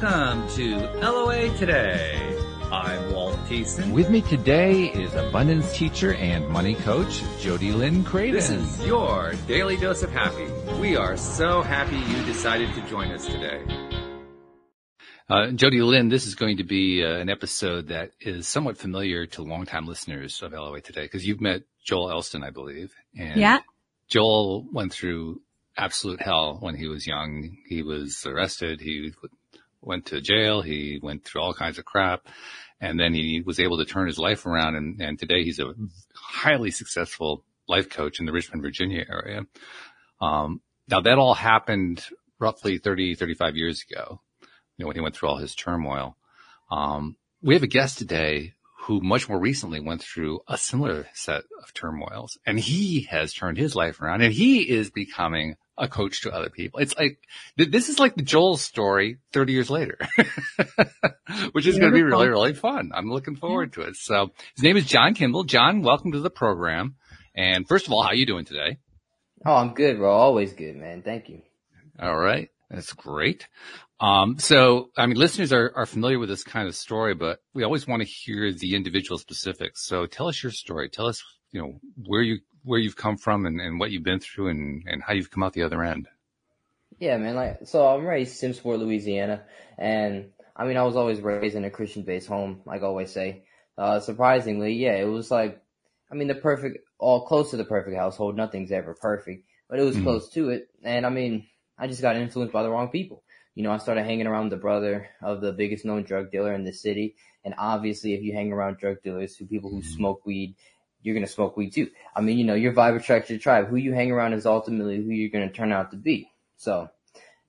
Welcome to LOA Today. I'm Walt Thiessen. With me today is abundance teacher and money coach, Jody Lynn Craven. This is your daily dose of happy. We are so happy you decided to join us today. Jody Lynn, this is going to be an episode that is somewhat familiar to longtime listeners of LOA Today, because you've met Joel Elston, I believe. And yeah. Joel went through absolute hell when he was young. He was arrested. He went to jail. He went through all kinds of crap. And then he was able to turn his life around. And today he's a highly successful life coach in the Richmond, Virginia area. Now that all happened roughly 35 years ago, when he went through all his turmoil. We have a guest today who much more recently went through a similar set of turmoils, and he has turned his life around, and he is becoming a coach to other people. It's like, this is like the Joel story 30 years later, which is going to be really, really fun. I'm looking forward to it. So his name is John Kimble. John, welcome to the program. And first of all, how are you doing today? Oh, I'm good, bro. Always good, man. Thank you. All right. That's great. Listeners are familiar with this kind of story, but we always want to hear the individual specifics. So tell us your story. Tell us, where you've come from and what you've been through and how you've come out the other end. Yeah, man. So I'm raised in Simsport, Louisiana. And I was always raised in a Christian-based home, like I always say. Surprisingly, yeah, it was close to the perfect household. Nothing's ever perfect, but it was close to it. And I just got influenced by the wrong people. I started hanging around the brother of the biggest known drug dealer in the city. And obviously, if you hang around drug dealers, people who smoke weed, you're going to smoke weed too. Your vibe attracts your tribe. Who you hang around is ultimately who you're going to turn out to be. So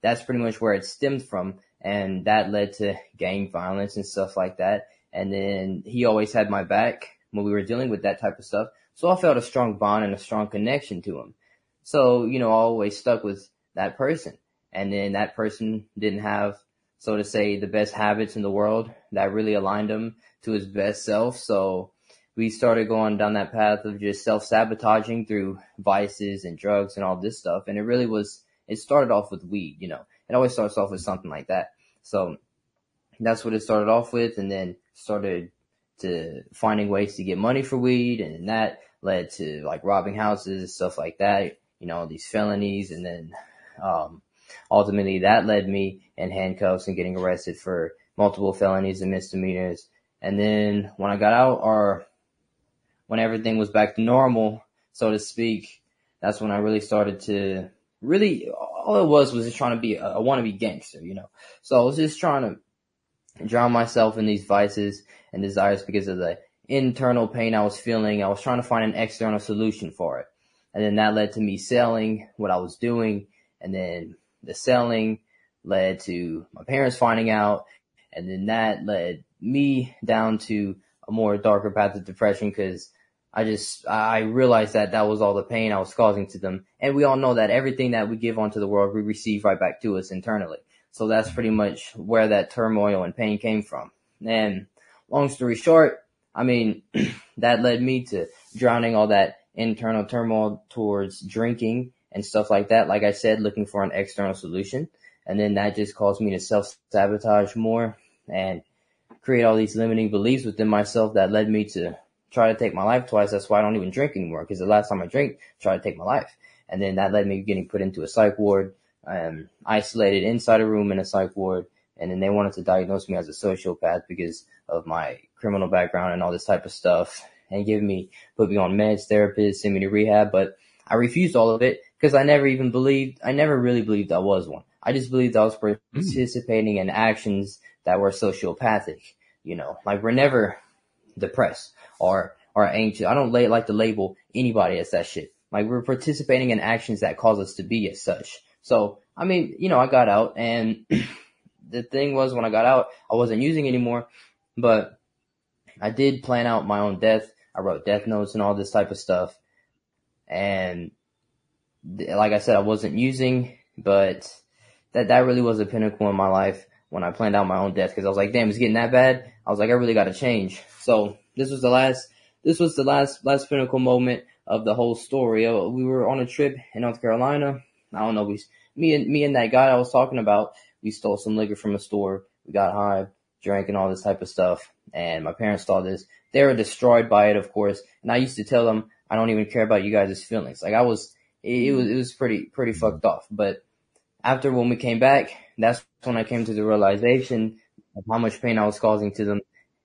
that's pretty much where it stemmed from. And that led to gang violence and stuff like that. And then he always had my back when we were dealing with that type of stuff. So I felt a strong bond and a strong connection to him. So, I always stuck with that person. And then that person didn't have, so to say, the best habits in the world that really aligned him to his best self. So we started going down that path of just self-sabotaging through vices and drugs and all this stuff. And it started off with weed, It always starts off with something like that. So that's what it started off with, and then started to finding ways to get money for weed. And that led to robbing houses and stuff like that, these felonies. And then, ultimately, that led me in handcuffs and getting arrested for multiple felonies and misdemeanors. And then when I got out, or when everything was back to normal, so to speak, that's when I really started to all it was just trying to be a wannabe gangster, So I was just trying to drown myself in these vices and desires because of the internal pain I was feeling. I was trying to find an external solution for it. And then that led to me selling what I was doing. And then the selling led to my parents finding out, and then that led me down to a more darker path of depression because I realized that was all the pain I was causing to them. And we all know that everything that we give onto the world, we receive right back to us internally. So that's pretty much where that turmoil and pain came from. And long story short, that led me to drowning all that internal turmoil towards drinking and stuff like that. Like I said, looking for an external solution. And then that just caused me to self-sabotage more and create all these limiting beliefs within myself that led me to try to take my life twice. That's why I don't even drink anymore, because the last time I drank, I tried to take my life. And then that led me getting put into a psych ward, isolated inside a room in a psych ward. And then they wanted to diagnose me as a sociopath because of my criminal background and all this type of stuff, and put me on meds, therapists, send me to rehab. But I refused all of it because I never really believed I was one. I just believed I was participating in actions that were sociopathic, we're never depressed or anxious. I don't like to label anybody as that shit. We're participating in actions that cause us to be as such. So, I got out, and the thing was, when I got out, I wasn't using anymore, but I did plan out my own death. I wrote death notes and all this type of stuff. And like I said, I wasn't using, but that really was a pinnacle in my life when I planned out my own death, because I was like, damn, it's getting that bad. I was like, I really got to change. So this was the last pinnacle moment of the whole story. We were on a trip in North Carolina. I don't know. Me and that guy I was talking about, we stole some liquor from a store. We got high, drank, and all this type of stuff. And my parents saw this. They were destroyed by it, of course. And I used to tell them, I don't even care about you guys' feelings. Like it was pretty fucked off. But after when we came back, that's when I came to the realization of how much pain I was causing to them.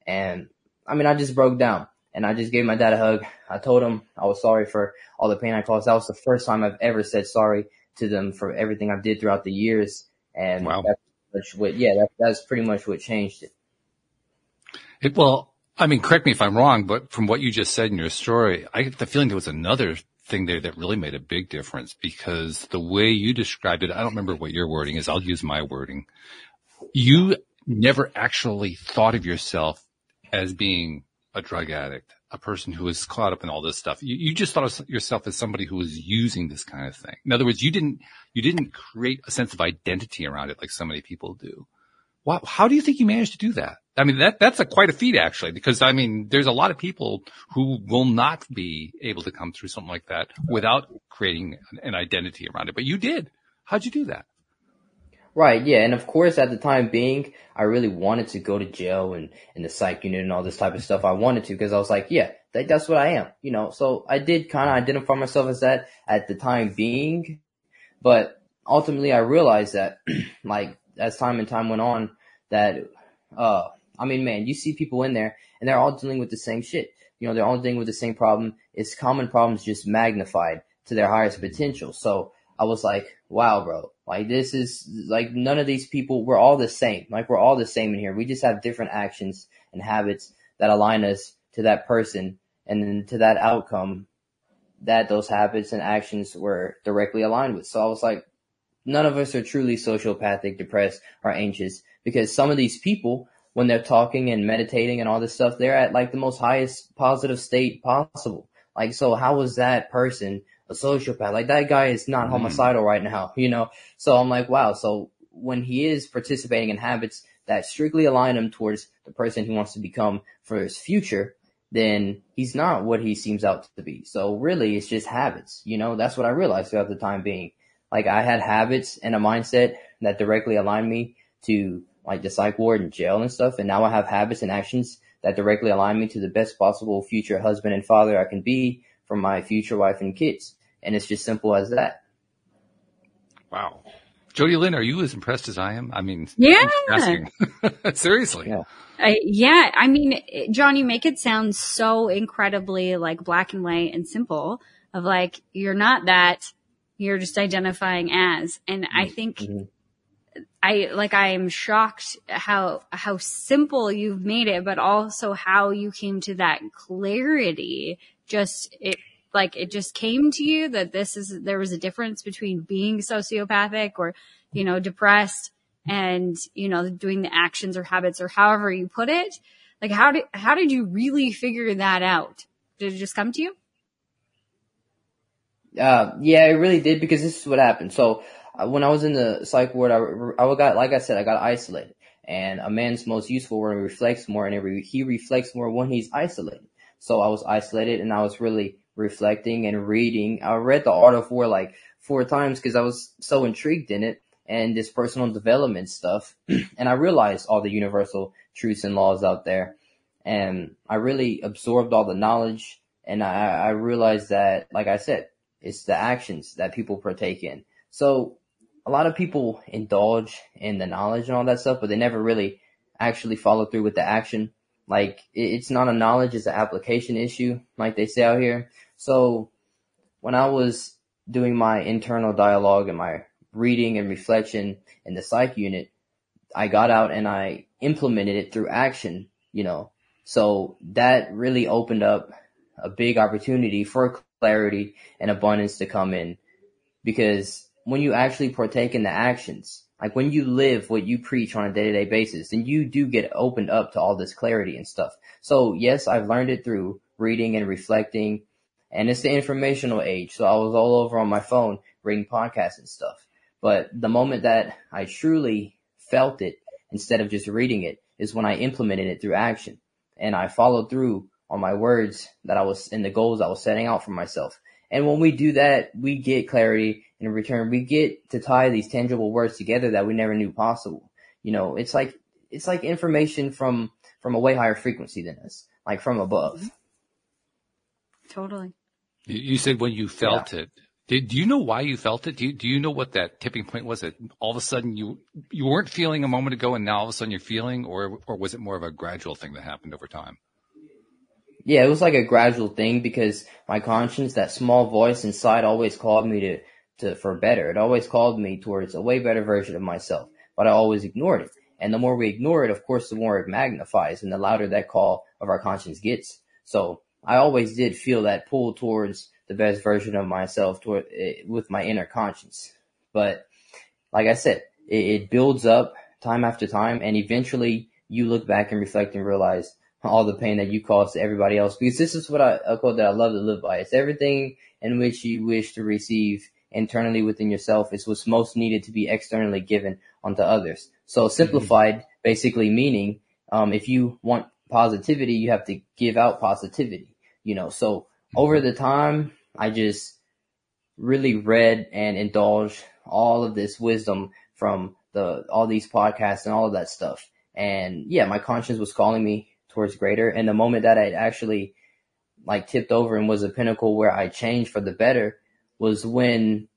And I mean, I just broke down and I just gave my dad a hug. I told him I was sorry for all the pain I caused. That was the first time I've ever said sorry to them for everything I did throughout the years. And Wow. that's pretty much what changed it. Well, I mean, correct me if I'm wrong, but from what you just said in your story, I get the feeling there was another thing there that really made a big difference, because the way you described it, I don't remember what your wording is. I'll use my wording. You never actually thought of yourself as being a drug addict, a person who was caught up in all this stuff. You just thought of yourself as somebody who was using this kind of thing. In other words, you didn't create a sense of identity around it like so many people do. Wow. How do you think you managed to do that? I mean, that's quite a feat, actually, because I mean, there's a lot of people who will not be able to come through something like that without creating an identity around it. But you did. How'd you do that? Right, yeah, and of course, at the time being, I really wanted to go to jail and in the psych unit and all this type of stuff. I wanted to, because I was like, yeah, that's what I am, you know. So I did kind of identify myself as that at the time being, but ultimately, I realized that, like, as time and time went on, that, I mean, man, you see people in there and they're all dealing with the same shit. You know, they're all dealing with the same problem. It's common problems just magnified to their highest potential. So I was like, wow, bro, like this is like none of these people, we're all the same. Like we're all the same in here. We just have different actions and habits that align us to that person and then to that outcome that those habits and actions were directly aligned with. So I was like, none of us are truly sociopathic, depressed, or anxious, because some of these people, when they're talking and meditating and all this stuff, they're at like the most highest positive state possible. Like, so how is that person a sociopath? Like that guy is not homicidal right now, you know? So I'm like, wow. So when he is participating in habits that strictly align him towards the person he wants to become for his future, then he's not what he seems out to be. So really it's just habits, you know? That's what I realized throughout the time being. Like I had habits and a mindset that directly aligned me to like the psych ward and jail and stuff. And now I have habits and actions that directly align me to the best possible future husband and father I can be for my future wife and kids. And it's just simple as that. Wow. Jody Lynn, are you as impressed as I am? I mean, yeah. Seriously. Yeah. Yeah. I mean, John, you make it sound so incredibly like black and white and simple of like, you're not that, you're just identifying as. And I think I am shocked how simple you've made it, but also how you came to that clarity. It just came to you that there was a difference between being sociopathic or, you know, depressed and, you know, doing the actions or habits or however you put it. Like, how did you really figure that out? Did it just come to you? Yeah, it really did, because this is what happened. So when I was in the psych ward, I got, like I said, I got isolated, and a man's most useful when he reflects more, and he reflects more when he's isolated. So I was isolated and I was really reflecting and reading. I read The Art of War like 4 times because I was so intrigued in it and this personal development stuff. And I realized all the universal truths and laws out there. And I really absorbed all the knowledge. And I realized that, like I said, it's the actions that people partake in. So a lot of people indulge in the knowledge and all that stuff, but they never really actually follow through with the action. Like, it's not a knowledge, it's an application issue, like they say out here. So when I was doing my internal dialogue and my reading and reflection in the psych unit, I got out and I implemented it through action, you know. So that really opened up a big opportunity for clarity and abundance to come in. Because when you actually partake in the actions, like when you live what you preach on a day-to-day basis, then you do get opened up to all this clarity and stuff. So yes, I've learned it through reading and reflecting, and it's the informational age. So I was all over on my phone reading podcasts and stuff. But the moment that I truly felt it instead of just reading it is when I implemented it through action. And I followed through on my words that I was in the goals I was setting out for myself. And when we do that, we get clarity. And in return, we get to tie these tangible words together that we never knew possible. You know, it's like it's like information from a way higher frequency than us, like from above. Totally. You said when you felt it. Do you know why you felt it? Do you know what that tipping point was? That all of a sudden you weren't feeling a moment ago, and now all of a sudden you're feeling, or was it more of a gradual thing that happened over time? Yeah, it was like a gradual thing because my conscience, that small voice inside, always called me to for better. It always called me towards a way better version of myself, but I always ignored it. And the more we ignore it, of course, the more it magnifies, and the louder that call of our conscience gets. So I always did feel that pull towards the best version of myself with my inner conscience. But like I said, it builds up time after time, and eventually you look back and reflect and realize all the pain that you caused to everybody else. Because this is a quote that I love to live by. It's everything in which you wish to receive internally within yourself is what's most needed to be externally given onto others. So simplified, basically meaning, if you want positivity, you have to give out positivity, so over the time, I just really read and indulged all of this wisdom from all these podcasts and all of that stuff. And yeah, my conscience was calling me towards greater. And the moment that I actually tipped over and was a pinnacle where I changed for the better was when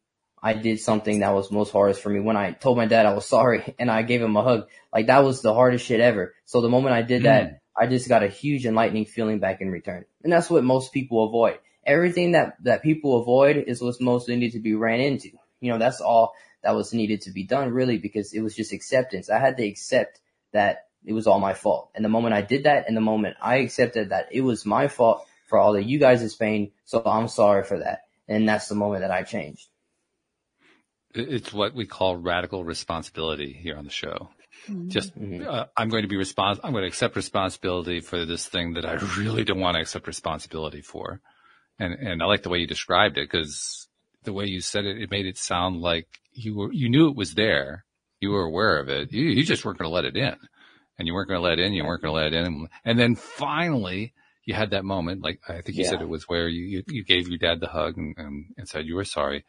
I did something that was most hardest for me. When I told my dad I was sorry and I gave him a hug, that was the hardest shit ever. So the moment I did that, I just got a huge enlightening feeling back in return. And that's what most people avoid. Everything that people avoid is what's most needed to be ran into. That's all that was needed to be done, really, because it was just acceptance. I had to accept that it was all my fault. And the moment I did that, and the moment I accepted that it was my fault for all of you guys' pain, so I'm sorry for that. And that's the moment that I changed. It's what we call radical responsibility here on the show. Just, I'm going to accept responsibility for this thing that I really don't want to accept responsibility for. And I like the way you described it, because the way you said it, it made it sound like you knew it was there. You were aware of it. You just weren't going to let it in, and you weren't going to let it in. You weren't going to let it in. And then finally you had that moment. Like, I think you said it was where you gave your dad the hug and said you were sorry.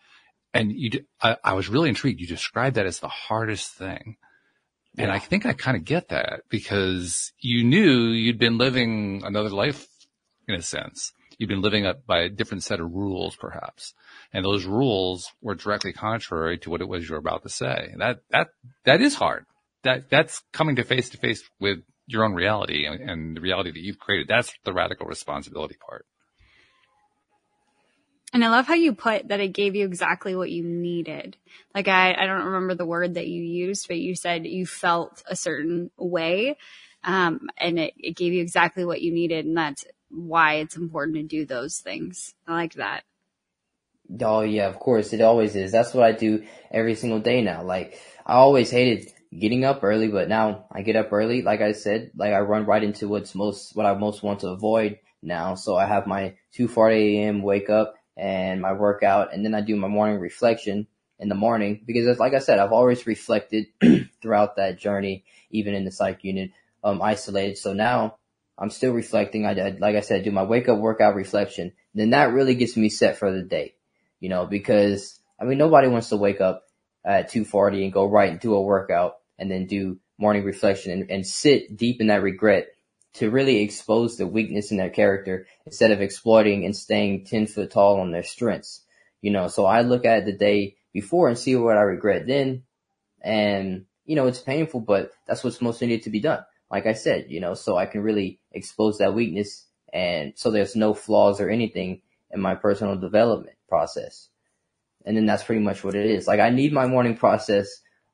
And I was really intrigued. You described that as the hardest thing. And I think I kind of get that, because you knew you'd been living another life in a sense. You'd been living up by a different set of rules, perhaps. And those rules were directly contrary to what it was you were about to say. That is hard. That's coming to face with your own reality and the reality that you've created. That's the radical responsibility part. And I love how you put that it gave you exactly what you needed. I don't remember the word that you used, but you said you felt a certain way. And it gave you exactly what you needed. And that's why it's important to do those things. I like that. Oh yeah, of course. It always is. That's what I do every single day now. I always hated getting up early, but now I get up early. Like I said, I run right into what I most want to avoid now. So I have my 2:40 a.m. wake up and my workout, and then I do my morning reflection in the morning, because like I said, I've always reflected throughout that journey, even in the psych unit, isolated. So now I'm still reflecting. Like I said, I do my wake up, workout, reflection. Then that really gets me set for the day, because nobody wants to wake up at 2:40 and go right and do a workout and then do morning reflection and sit deep in that regret to really expose the weakness in their character instead of exploiting and staying 10 foot tall on their strengths. So I look at the day before and see what I regret then. And, it's painful, but that's what's most needed to be done. Like I said, so I can really expose that weakness, and so there's no flaws or anything in my personal development process. And then that's pretty much what it is. I need my morning process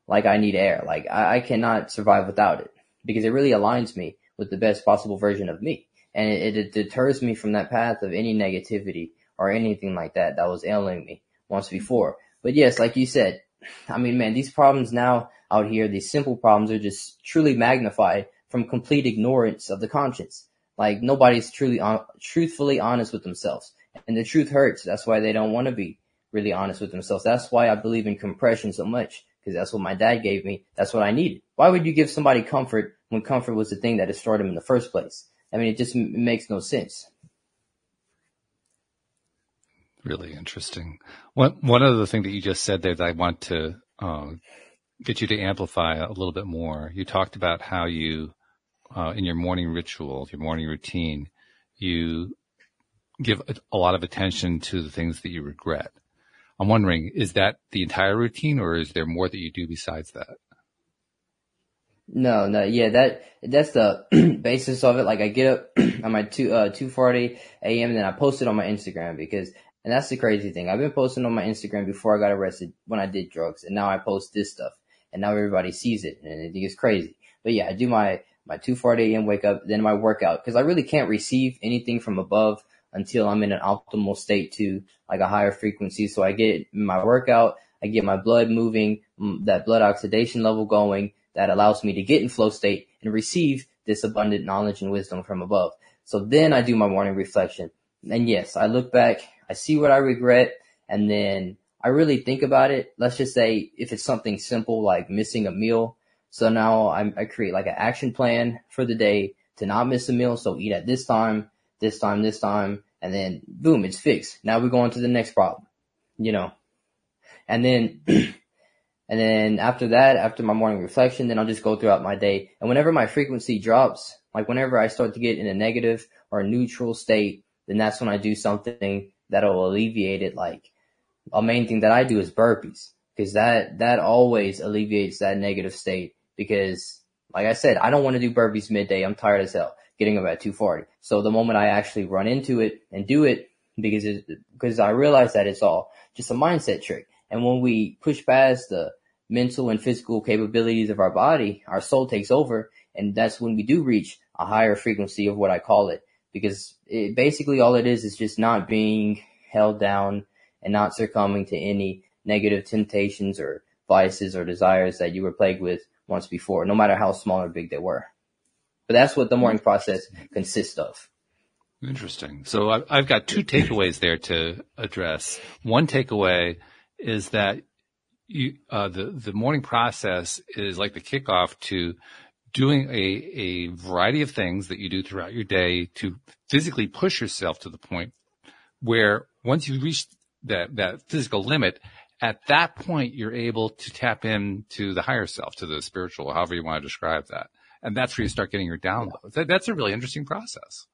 like I need air. I cannot survive without it, because it really aligns me with the best possible version of me. And it deters me from that path of any negativity or anything like that was ailing me once before. But yes, like you said, man, these problems now out here, these simple problems, are just truly magnified from complete ignorance of the conscience. Nobody's truthfully honest with themselves. And the truth hurts. That's why they don't want to be really honest with themselves. That's why I believe in compression so much, because that's what my dad gave me. That's what I needed. Why would you give somebody comfort when comfort was the thing that destroyed him in the first place? It just makes no sense. Really interesting. One other thing that you just said there that I want to get you to amplify a little bit more. You talked about how you, in your morning ritual, your morning routine, you give a lot of attention to the things that you regret. I'm wondering, is that the entire routine, or is there more that you do besides that? No, yeah, that's the basis of it. Like I get up on my 2:40 a.m. and then I post it on my Instagram and that's the crazy thing. I've been posting on my Instagram before I got arrested when I did drugs, and now I post this stuff, and now everybody sees it, and I think it's crazy. But yeah, I do my 2:40 a.m. wake up, then my workout, because I really can't receive anything from above until I'm in an optimal state to like a higher frequency. So I get my workout, I get my blood moving, that blood oxidation level going. That allows me to get in flow state and receive this abundant knowledge and wisdom from above. So then I do my morning reflection. And yes, I look back, I see what I regret, and then I really think about it. Let's just say if it's something simple like missing a meal. So now I create like an action plan for the day to not miss a meal. So eat at this time, and then boom, it's fixed. Now we're going to the next problem, and then And then after that, after my morning reflection, then I'll just go throughout my day. And whenever my frequency drops, like whenever I start to get in a negative or a neutral state, then that's when I do something that'll alleviate it. Like a main thing that I do is burpees, because that always alleviates that negative state. Because like I said, I don't want to do burpees midday. I'm tired as hell getting up at 2:40. So the moment I actually run into it and do it, because I realize that it's all just a mindset trick. And when we push past the mental and physical capabilities of our body, our soul takes over. And that's when we do reach a higher frequency of what I call it. Because basically all it is just not being held down and not succumbing to any negative temptations or vices or desires that you were plagued with once before, no matter how small or big they were. But that's what the morning process consists of. Interesting. So I've got two takeaways there to address. One takeaway is that the morning process is like the kickoff to doing a variety of things that you do throughout your day to physically push yourself to the point where once you reach that physical limit, at that point, you're able to tap into the higher self, to the spiritual, however you want to describe that. And that's where you start getting your downloads. That's a really interesting process.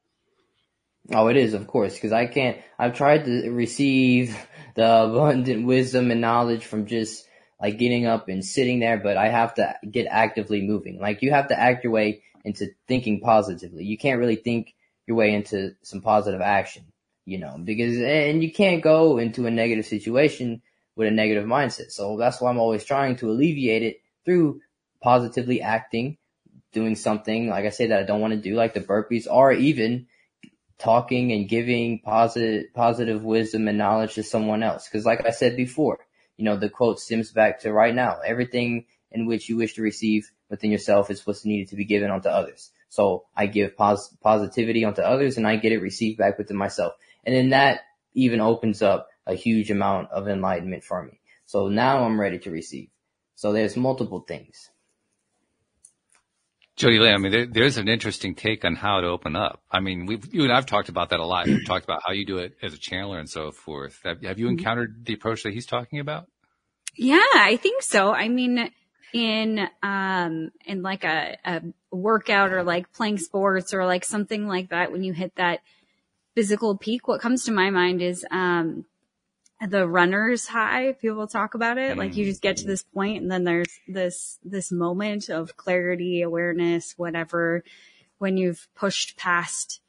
Oh, it is, of course, because I've tried to receive the abundant wisdom and knowledge from just like getting up and sitting there, but I have to get actively moving. Like you have to act your way into thinking positively. You can't really think your way into some positive action, and you can't go into a negative situation with a negative mindset. So that's why I'm always trying to alleviate it through positively acting, doing something, like I say, that I don't want to do, like the burpees, or even talking and giving positive wisdom and knowledge to someone else. Because like I said before, the quote stems back to right now. Everything in which you wish to receive within yourself is what's needed to be given onto others. So I give positivity onto others, and I get it received back within myself. And then that even opens up a huge amount of enlightenment for me. So now I'm ready to receive. So there's multiple things. Jody Lynn, I mean, there's an interesting take on how to open up. I mean, you and I've talked about that a lot. We've talked about how you do it as a channeler and so forth. Have you encountered the approach that he's talking about? Yeah, I think so. I mean, in like a workout or like playing sports or like something like that, when you hit that physical peak, what comes to my mind is the runner's high. People talk about it. Like you just get to this point and then there's this moment of clarity, awareness, whatever, when you've pushed past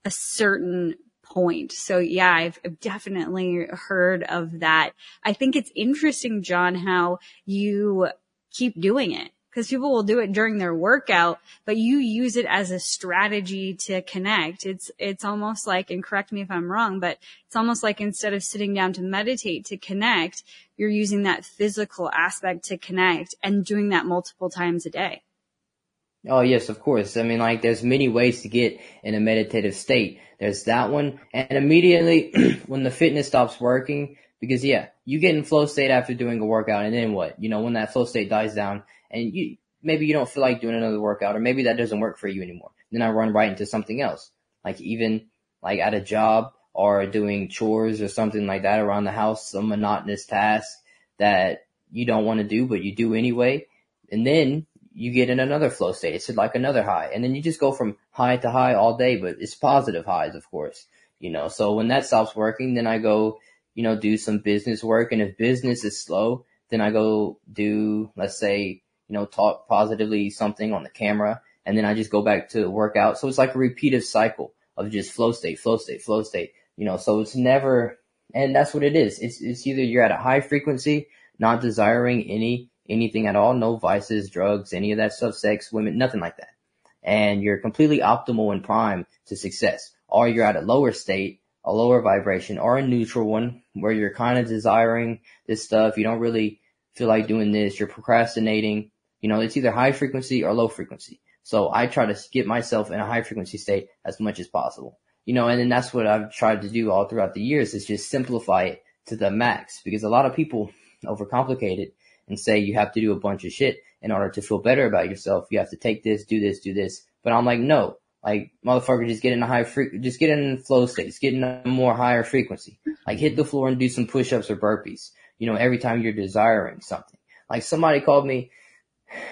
a certain point. So yeah, I've definitely heard of that. I think it's interesting, John, how you keep doing it. Because people will do it during their workout, but you use it as a strategy to connect. It's almost like, and correct me if I'm wrong, but it's almost like instead of sitting down to meditate to connect, you're using that physical aspect to connect and doing that multiple times a day. Oh, yes, of course. I mean, like, there's many ways to get in a meditative state. There's that one. And immediately when the fitness stops working, because yeah, you get in flow state after doing a workout, and then what? When that flow state dies down, and maybe you don't feel like doing another workout, or maybe that doesn't work for you anymore. Then I run right into something else, like even like at a job or doing chores or something like that around the house, some monotonous task that, you don't want to do, but you do anyway. And then you get in another flow state. It's like another high. And then you just go from high to high all day, but it's positive highs, of course, so when that stops working, then I go, do some business work. And if business is slow, then I go do, let's say, talk positively something on the camera. And then I just go back to work out. So it's like a repeated cycle of just flow state, flow state, flow state, so it's never, and that's what it is. It's either you're at a high frequency, not desiring anything at all, no vices, drugs, any of that stuff, sex, women, nothing like that. And you're completely optimal and prime to success. Or you're at a lower state, a lower vibration, or a neutral one where you're kind of desiring this stuff. You don't really feel like doing this. You're procrastinating. It's either high frequency or low frequency. So I try to get myself in a high frequency state as much as possible. And then that's what I've tried to do all throughout the years, is just simplify it to the max, because a lot of people overcomplicate it and say you have to do a bunch of shit in order to feel better about yourself. You have to take this, do this, do this. But I'm like, no, like, motherfucker, just get in just get in flow states, get in a more higher frequency. Like, hit the floor and do some push-ups or burpees, every time you're desiring something. Like, somebody called me,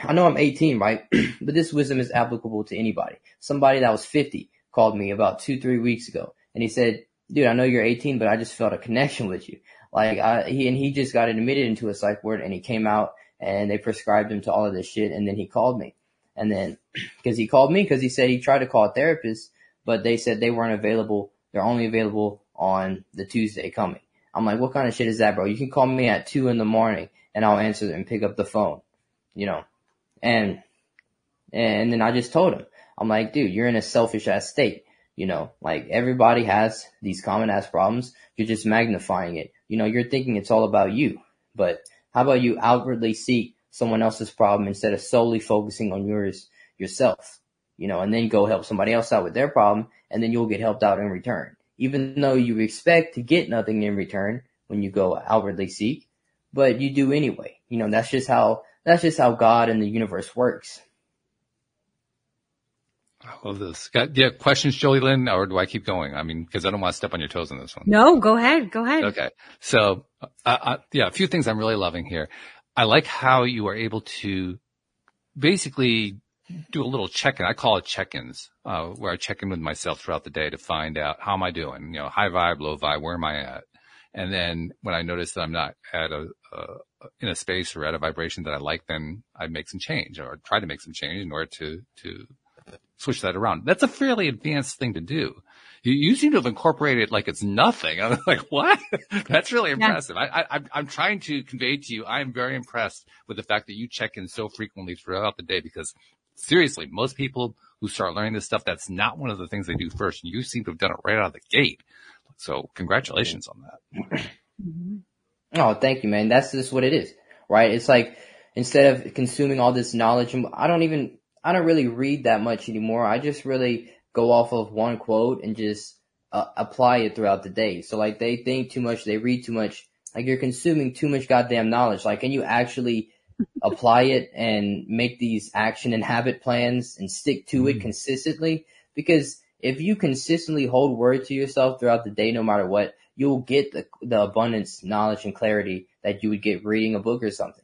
I know I'm 18, right? But this wisdom is applicable to anybody. Somebody that was 50 called me about 2-3 weeks ago, and he said, dude, I know you're 18, but I just felt a connection with you. Like, he just got admitted into a psych ward, and he came out and they prescribed him to all of this shit. And then he called me, and then, cause he said he tried to call a therapist, but they said they weren't available. They're only available on the Tuesday coming. I'm like, what kind of shit is that, bro? You can call me at 2 a.m. and I'll answer and pick up the phone, and then I just told him, I'm like, dude, you're in a selfish ass state. Like, everybody has these common ass problems. You're just magnifying it. You're thinking it's all about you, but how about you outwardly seek someone else's problem instead of solely focusing on yourself, and then go help somebody else out with their problem, and then you'll get helped out in return, even though you expect to get nothing in return when you go outwardly seek, but you do anyway. That's just how God and the universe works. I love this. Do you have questions, Jolie Lynn, or do I keep going? I mean, because I don't want to step on your toes on this one. No, go ahead. Okay. So, a few things I'm really loving here. I like how you are able to basically do a little check-in. I call it check-ins, where I check in with myself throughout the day to find out how am I doing? High vibe, low vibe, where am I at? And then when I notice that I'm not at in a space or at a vibration that I like, then I make some change, or try to make some change in order to switch that around. That's a fairly advanced thing to do. You seem to have incorporated it like it's nothing. I'm like, what? That's really impressive. Yeah. I'm trying to convey to you, I'm very impressed with the fact that you check in so frequently throughout the day, because seriously, most people who start learning this stuff, that's not one of the things they do first. And you seem to have done it right out of the gate. So congratulations on that. Oh, thank you, man. That's just what it is, right? It's like, instead of consuming all this knowledge, I don't really read that much anymore. I just really go off of one quote and just apply it throughout the day. So like, they think too much, they read too much, like, you're consuming too much goddamn knowledge. Like, can you actually apply it and make these action and habit plans and stick to it consistently? Because if you consistently hold word to yourself throughout the day, no matter what, you'll get the abundance, knowledge, and clarity that you would get reading a book or something,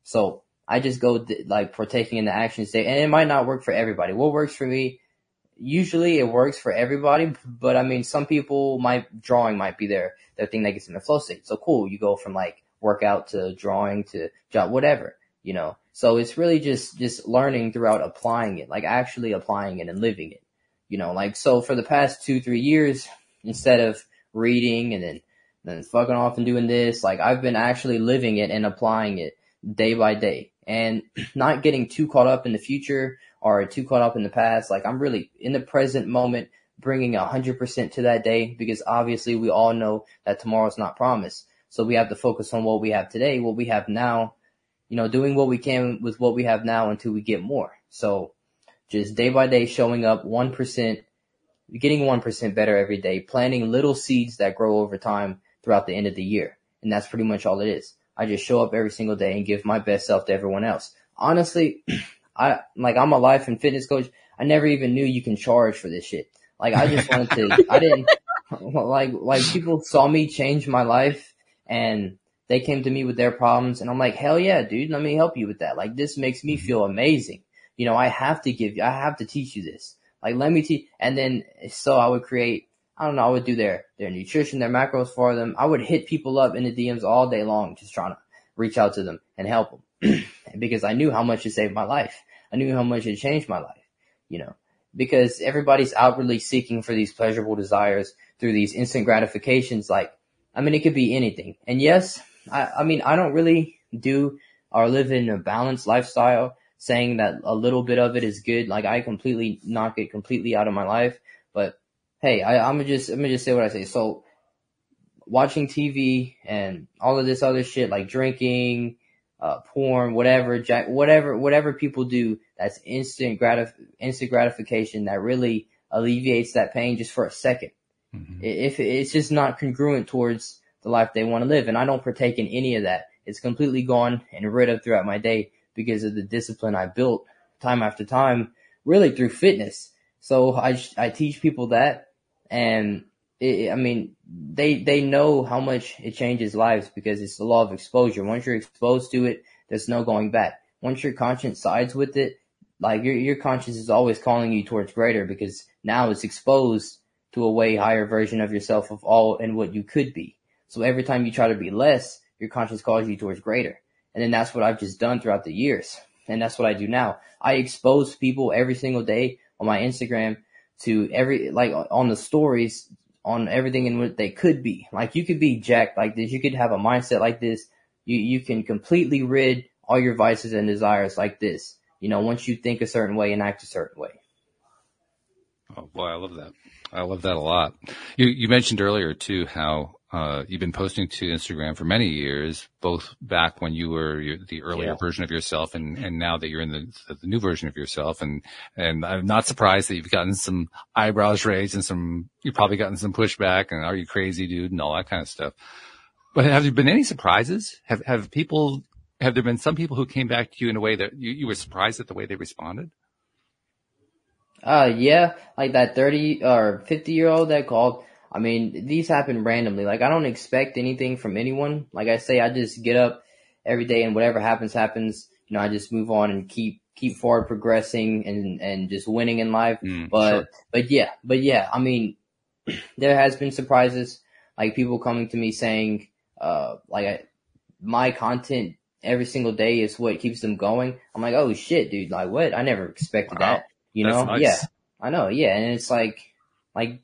So I just go like partaking in the action state, and it might not work for everybody. What works for me, usually it works for everybody, but I mean, some people drawing might be their thing that gets them in flow state. So cool, you go from like workout to drawing to job, whatever, So it's really just learning throughout applying it, like actually applying it and living it, like, so for the past 2-3 years, instead of reading and then fucking off and doing this, like, I've been actually living it and applying it day by day, and not getting too caught up in the future or too caught up in the past. Like, I'm really in the present moment, bringing 100% to that day, because obviously we all know that tomorrow's not promised. So we have to focus on what we have today, what we have now, doing what we can with what we have now until we get more. So just day by day, showing up 1%, getting 1% better every day, planting little seeds that grow over time throughout the end of the year. And that's pretty much all it is. I just show up every single day and give my best self to everyone else. Honestly, I'm a life and fitness coach. I never even knew you can charge for this shit. Like, I just wanted to, I didn't, like people saw me change my life, and they came to me with their problems, and I'm like, hell yeah, dude, let me help you with that. Like, this makes me feel amazing. You know, I have to teach you this. Like, let me teach. And then, so I would create, I don't know, I would do their nutrition, their macros for them. I would hit people up in the DMs all day long, just trying to reach out to them and help them because I knew how much it saved my life. I knew how much it changed my life, you know, because everybody's outwardly seeking for these pleasurable desires through these instant gratifications. Like, I mean, it could be anything. And yes, I mean, I don't really do or live in a balanced lifestyle saying that a little bit of it is good. Like, I completely knock it completely out of my life. But hey, I'm gonna just say what I say. So watching TV and all of this other shit, like drinking, porn, whatever people do, that's instant gratification that really alleviates that pain just for a second. Mm-hmm. If it's just not congruent towards the life they want to live. And I don't partake in any of that. It's completely gone and rid of throughout my day because of the discipline I built time after time, really through fitness. So I teach people that, and I mean, they know how much it changes lives because it's the law of exposure. Once you're exposed to it, there's no going back. Once your conscience sides with it, like your conscience is always calling you towards greater because now it's exposed to a way higher version of yourself of all and what you could be. So every time you try to be less, your conscience calls you towards greater. And then that's what I've just done throughout the years. And that's what I do now. I expose people every single day on my Instagram to on the stories, on everything in what they could be. Like, you could be jacked like this. You could have a mindset like this. You can completely rid all your vices and desires like this. You know, once you think a certain way and act a certain way. Oh boy, I love that. I love that a lot. You mentioned earlier too how you've been posting to Instagram for many years, both back when you were the earlier version of yourself and now that you're in the new version of yourself. And I'm not surprised that you've gotten some eyebrows raised and you've probably gotten some pushback and are you crazy, dude, and all that kind of stuff. But have there been any surprises? Have there been some people who came back to you in a way that you were surprised at the way they responded? Yeah, like that 30 or 50-year-old that called. I mean, these happen randomly. Like, I don't expect anything from anyone. Like I say, I just get up every day and whatever happens, happens. You know, I just move on and keep forward progressing and just winning in life. But yeah, I mean, there has been surprises, like people coming to me saying, my content every single day is what keeps them going. I'm like, oh shit, dude, like what? I never expected that. You know? Nice. Yeah, I know. Yeah. And it's like,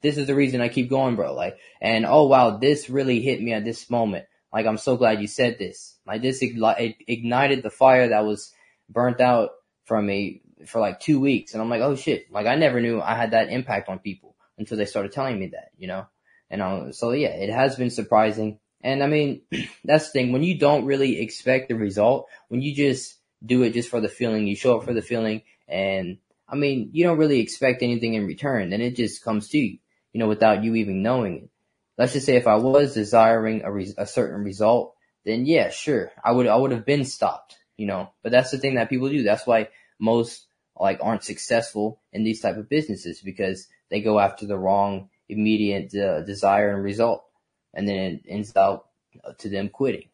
this is the reason I keep going, bro. Like, and oh wow, this really hit me at this moment. Like, I'm so glad you said this. Like, this ignited the fire that was burnt out from me for like 2 weeks. And I'm like, oh shit. Like, I never knew I had that impact on people until they started telling me that, you know? And so yeah, it has been surprising. And I mean, that's the thing. When you don't really expect the result, when you just do it just for the feeling, you show up for the feeling, and I mean, you don't really expect anything in return, and it just comes to you, you know, without you even knowing it. Let's just say if I was desiring a certain result, then yeah, sure, I would have been stopped, you know. But that's the thing that people do. That's why most aren't successful in these type of businesses, because they go after the wrong immediate desire and result, and then it ends out to them quitting.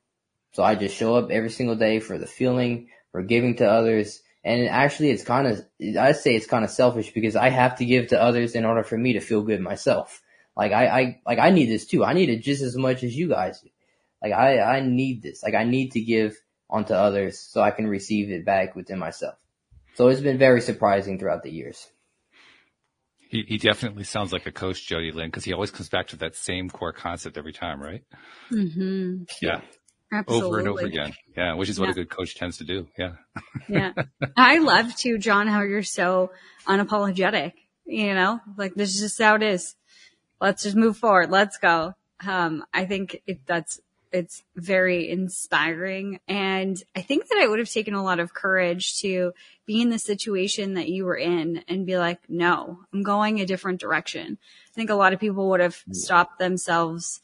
So I just show up every single day for the feeling, for giving to others. And actually, I say it's kind of selfish because I have to give to others in order for me to feel good myself. Like, I need this too. I need it just as much as you guys do. Like, I need this. Like, I need to give onto others so I can receive it back within myself. So it's been very surprising throughout the years. He definitely sounds like a coach, Jody Lynn, because he always comes back to that same core concept every time, right? Mm-hmm. Yeah. Absolutely. Over and over again. Yeah. Which is what a good coach tends to do. Yeah. Yeah. I love too, John, how you're so unapologetic, you know, like this is just how it is. Let's just move forward. Let's go. I think it's very inspiring. And I think that it would have taken a lot of courage to be in the situation that you were in and be like, no, I'm going a different direction. I think a lot of people would have stopped themselves,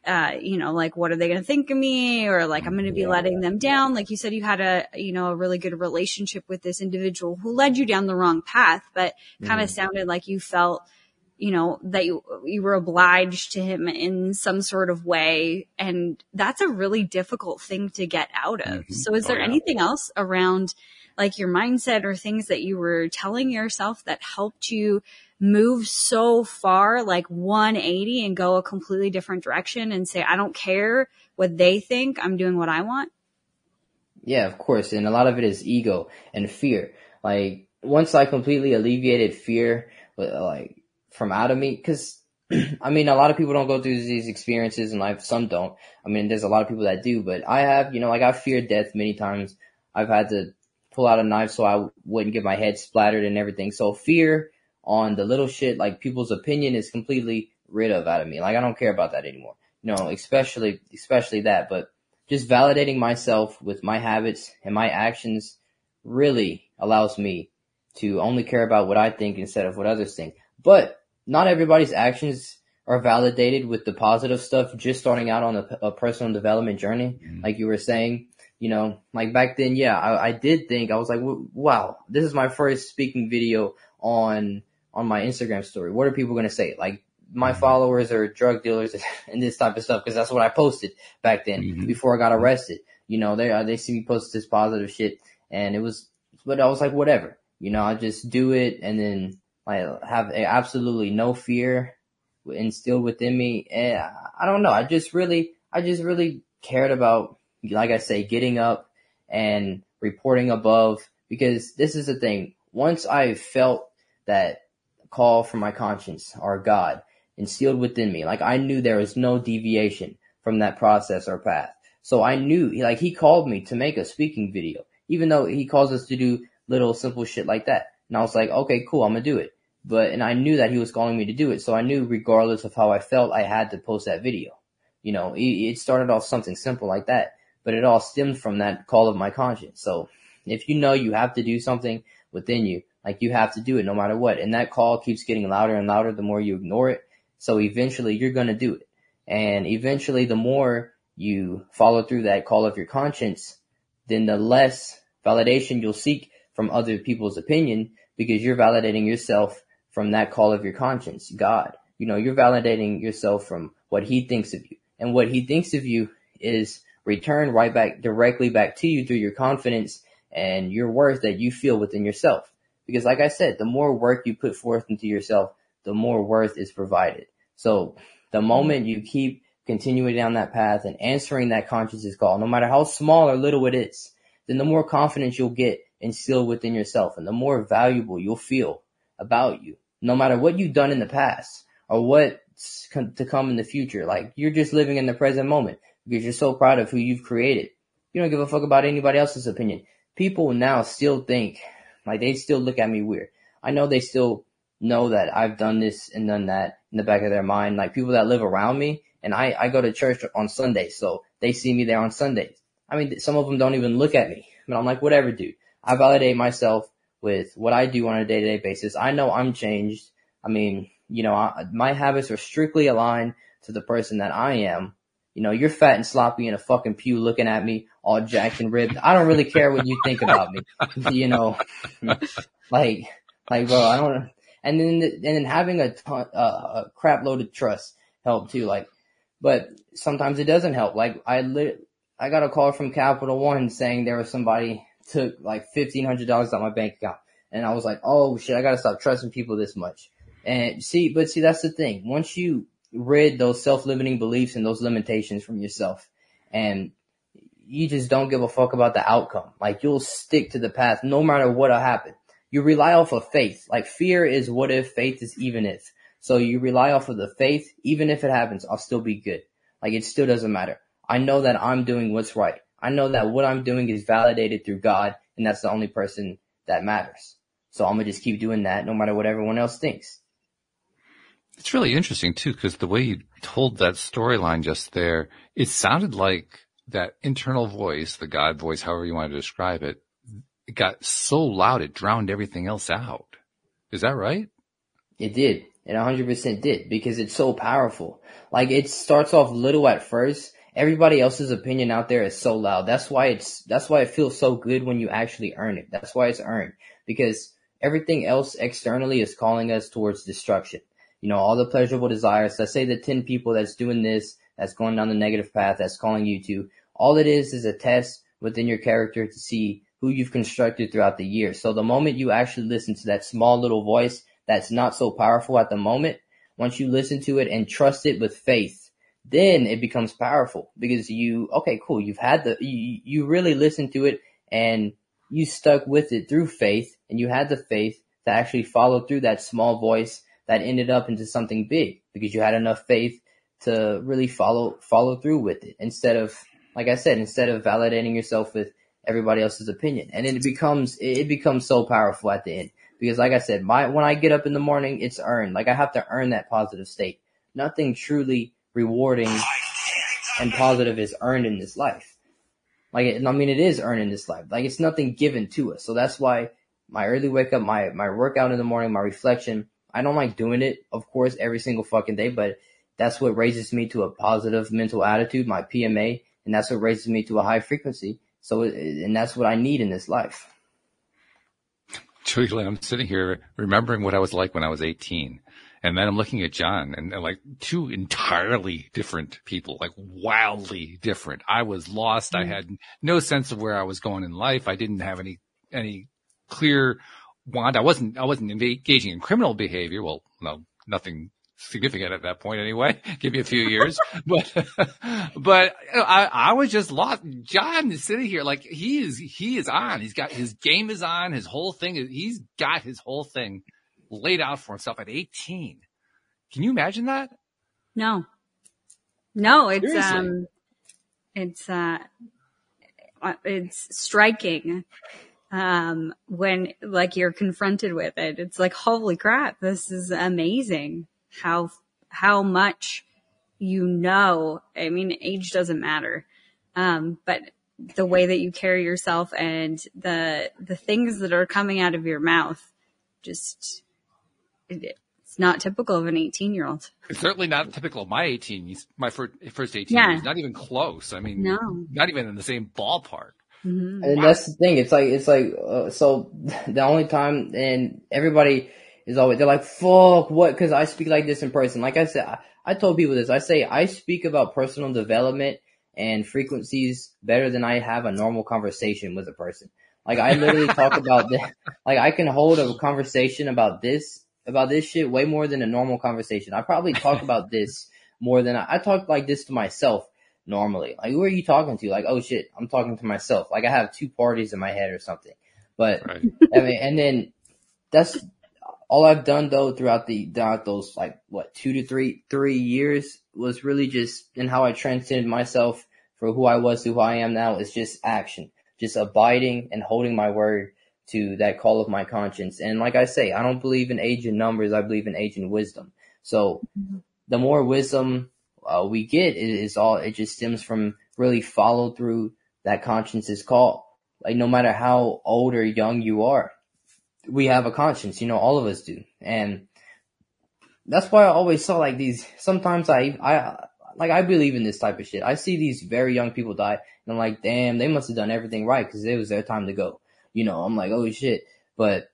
you know, like, what are they going to think of me? Or like, I'm going to be letting them down. Like you said, you had a really good relationship with this individual who led you down the wrong path, but kind of sounded like you felt that you were obliged to him in some sort of way. And that's a really difficult thing to get out of. Mm-hmm. So is there anything else around like your mindset or things that you were telling yourself that helped you move so far, like 180 and go a completely different direction and say, I don't care what they think, I'm doing what I want? Yeah, of course. And a lot of it is ego and fear. Like once I completely alleviated fear, like from out of me, because I mean, a lot of people don't go through these experiences in life. Some don't. I mean, there's a lot of people that do, but I have, like I've feared death many times. I've had to pull out a knife so I wouldn't get my head splattered and everything. So fear on the little shit, like people's opinion, is completely rid of out of me. Like I don't care about that anymore. Especially that, but just validating myself with my habits and my actions really allows me to only care about what I think instead of what others think. But not everybody's actions are validated with the positive stuff just starting out on a personal development journey. Like you were saying, like back then, yeah, I did think, I was like, wow, this is my first speaking video on my Instagram story. What are people going to say? Like my followers are drug dealers and this type of stuff, because that's what I posted back then before I got arrested. They see me post this positive shit, and but I was like, whatever, I just do it, and then I have absolutely no fear instilled within me. And I don't know. I just really cared about, like I say, getting up and reporting above, because this is the thing. Once I felt that call from my conscience or God instilled within me, like I knew there was no deviation from that process or path. So I knew, like, he called me to make a speaking video, even though he calls us to do little simple shit like that. And I was like, okay, cool, I'm gonna do it. And I knew that he was calling me to do it. So I knew regardless of how I felt, I had to post that video. It started off something simple like that, but it all stemmed from that call of my conscience. So if you have to do something within you, like you have to do it no matter what. And that call keeps getting louder and louder the more you ignore it. So eventually you're going to do it. And eventually the more you follow through that call of your conscience, then the less validation you'll seek from other people's opinion, because you're validating yourself from that call of your conscience, God. You're validating yourself from what he thinks of you. And what he thinks of you is returned right back, directly back to you through your confidence and your worth that you feel within yourself. Because like I said, the more work you put forth into yourself, the more worth is provided. So the moment you keep continuing down that path and answering that conscience call, no matter how small or little it is, then the more confidence you'll get instilled within yourself, and the more valuable you'll feel about you, no matter what you've done in the past or what's to come in the future. Like you're just living in the present moment because you're so proud of who you've created. You don't give a fuck about anybody else's opinion. People now still think, like, they still look at me weird. I know they still know that I've done this and done that in the back of their mind. Like people that live around me, and I go to church on Sundays, so they see me there on Sundays. I mean, some of them don't even look at me, but I'm like, whatever, dude. I validate myself with what I do on a day-to-day basis. I know I'm changed. I mean, my habits are strictly aligned to the person that I am. You're fat and sloppy in a fucking pew looking at me all jacked and ripped. I don't really care what you think about me. Like, bro, I don't. And then having a crap load of trust help too. Like, but sometimes it doesn't help. Like I got a call from Capital One saying there was somebody took like $1,500 out of my bank account. And I was like, oh shit, I gotta stop trusting people this much. And see, that's the thing. Once you rid those self-limiting beliefs and those limitations from yourself, and you just don't give a fuck about the outcome, like you'll stick to the path no matter what'll happen. You rely off of faith. Like fear is what if, faith is even if. So you rely off of the faith, even if it happens, I'll still be good. Like it still doesn't matter. I know that I'm doing what's right. I know that what I'm doing is validated through God, and that's the only person that matters. So I'm going to just keep doing that no matter what everyone else thinks. It's really interesting too, because the way you told that storyline just there, it sounded like that internal voice, the God voice, however you want to describe it, it got so loud it drowned everything else out. Is that right? It did. It 100% did, because it's so powerful. Like it starts off little at first. Everybody else's opinion out there is so loud. That's why it feels so good when you actually earn it. That's why it's earned, because everything else externally is calling us towards destruction. all the pleasurable desires. Let's say the 10 people that's doing this, that's going down the negative path, that's calling you to, all it is a test within your character to see who you've constructed throughout the year. So the moment you actually listen to that small little voice that's not so powerful at the moment, once you listen to it and trust it with faith, then it becomes powerful because you really listened to it and you stuck with it through faith, and you had the faith to actually follow through that small voice that ended up into something big because you had enough faith to really follow through with it instead of validating yourself with everybody else's opinion. And then it becomes so powerful at the end because like I said, when I get up in the morning, it's earned. Like I have to earn that positive state. Nothing truly rewarding and positive is earned in this life. It is earned in this life. Like it's nothing given to us. So that's why my early wake up, my workout in the morning, my reflection, I don't like doing it, of course, every single fucking day, but that's what raises me to a positive mental attitude, my PMA, and that's what raises me to a high frequency. And that's what I need in this life. Truly, I'm sitting here remembering what I was like when I was 18. And then I'm looking at John and like two entirely different people, like wildly different. I was lost. I had no sense of where I was going in life. I didn't have any clear want. I wasn't engaging in criminal behavior. Well, no, nothing significant at that point anyway. Give me a few years. But I was just lost. John is sitting here like he is on. He's got his game is on. His whole thing he's got his whole thing laid out for himself at 18. Can you imagine that? No, it's striking. When like you're confronted with it, it's like, holy crap, this is amazing. How much, I mean, age doesn't matter. But the way that you carry yourself and the things that are coming out of your mouth, just, it's not typical of an 18-year-old. It's certainly not typical of my first 18 years. Not even close. I mean, not even in the same ballpark. Mm-hmm. And that's the thing. It's like, so the only time, and everybody is always, they're like, fuck, what? Cause I speak like this in person. Like I said, I told people this. I say, I speak about personal development and frequencies better than I have a normal conversation with a person. Like I literally talk about this. Like I can hold a conversation about this shit way more than a normal conversation. I probably talk about this more than I talk like this to myself normally. Like, who are you talking to? Like, oh shit, I'm talking to myself. Like I have two parties in my head or something. But right. I mean, and then that's all I've done though throughout those like 2 to 3 years was really just in how I transcended myself for who I was to who I am now is just action, just abiding and holding my word to that call of my conscience. And like I say, I don't believe in age in numbers. I believe in age in wisdom. So the more wisdom we get, it just stems from really follow through that conscience's call. Like no matter how old or young you are, we have a conscience, all of us do. And that's why I always saw like these, sometimes I believe in this type of shit. I see these very young people die and I'm like, damn, they must have done everything right because it was their time to go. I'm like, oh shit. But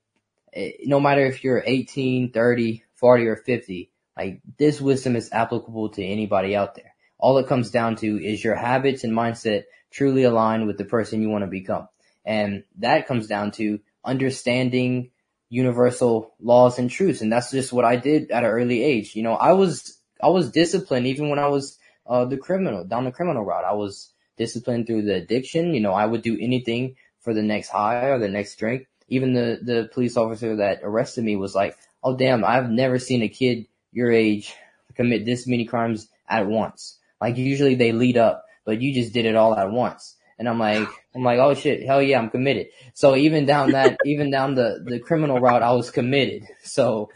no matter if you're 18, 30, 40 or 50, like this wisdom is applicable to anybody out there. All it comes down to is your habits and mindset truly aligned with the person you want to become. And that comes down to understanding universal laws and truths. And that's just what I did at an early age. I was disciplined even when I was down the criminal route. I was disciplined through the addiction. I would do anything for the next high or the next drink. Even the police officer that arrested me was like, oh damn, I've never seen a kid your age commit this many crimes at once. Like usually they lead up, but you just did it all at once. And I'm like, oh shit, hell yeah, I'm committed. So even down the criminal route, I was committed. So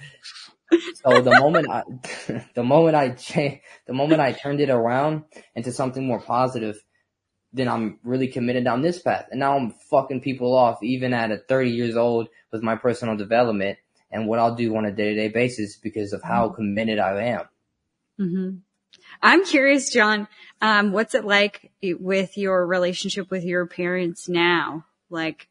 the moment I turned it around into something more positive, then I'm really committed down this path. And now I'm fucking people off even at 30 years old with my personal development and what I'll do on a day-to-day basis because of how committed I am. Mm-hmm. I'm curious, John, what's it like with your relationship with your parents now? Like,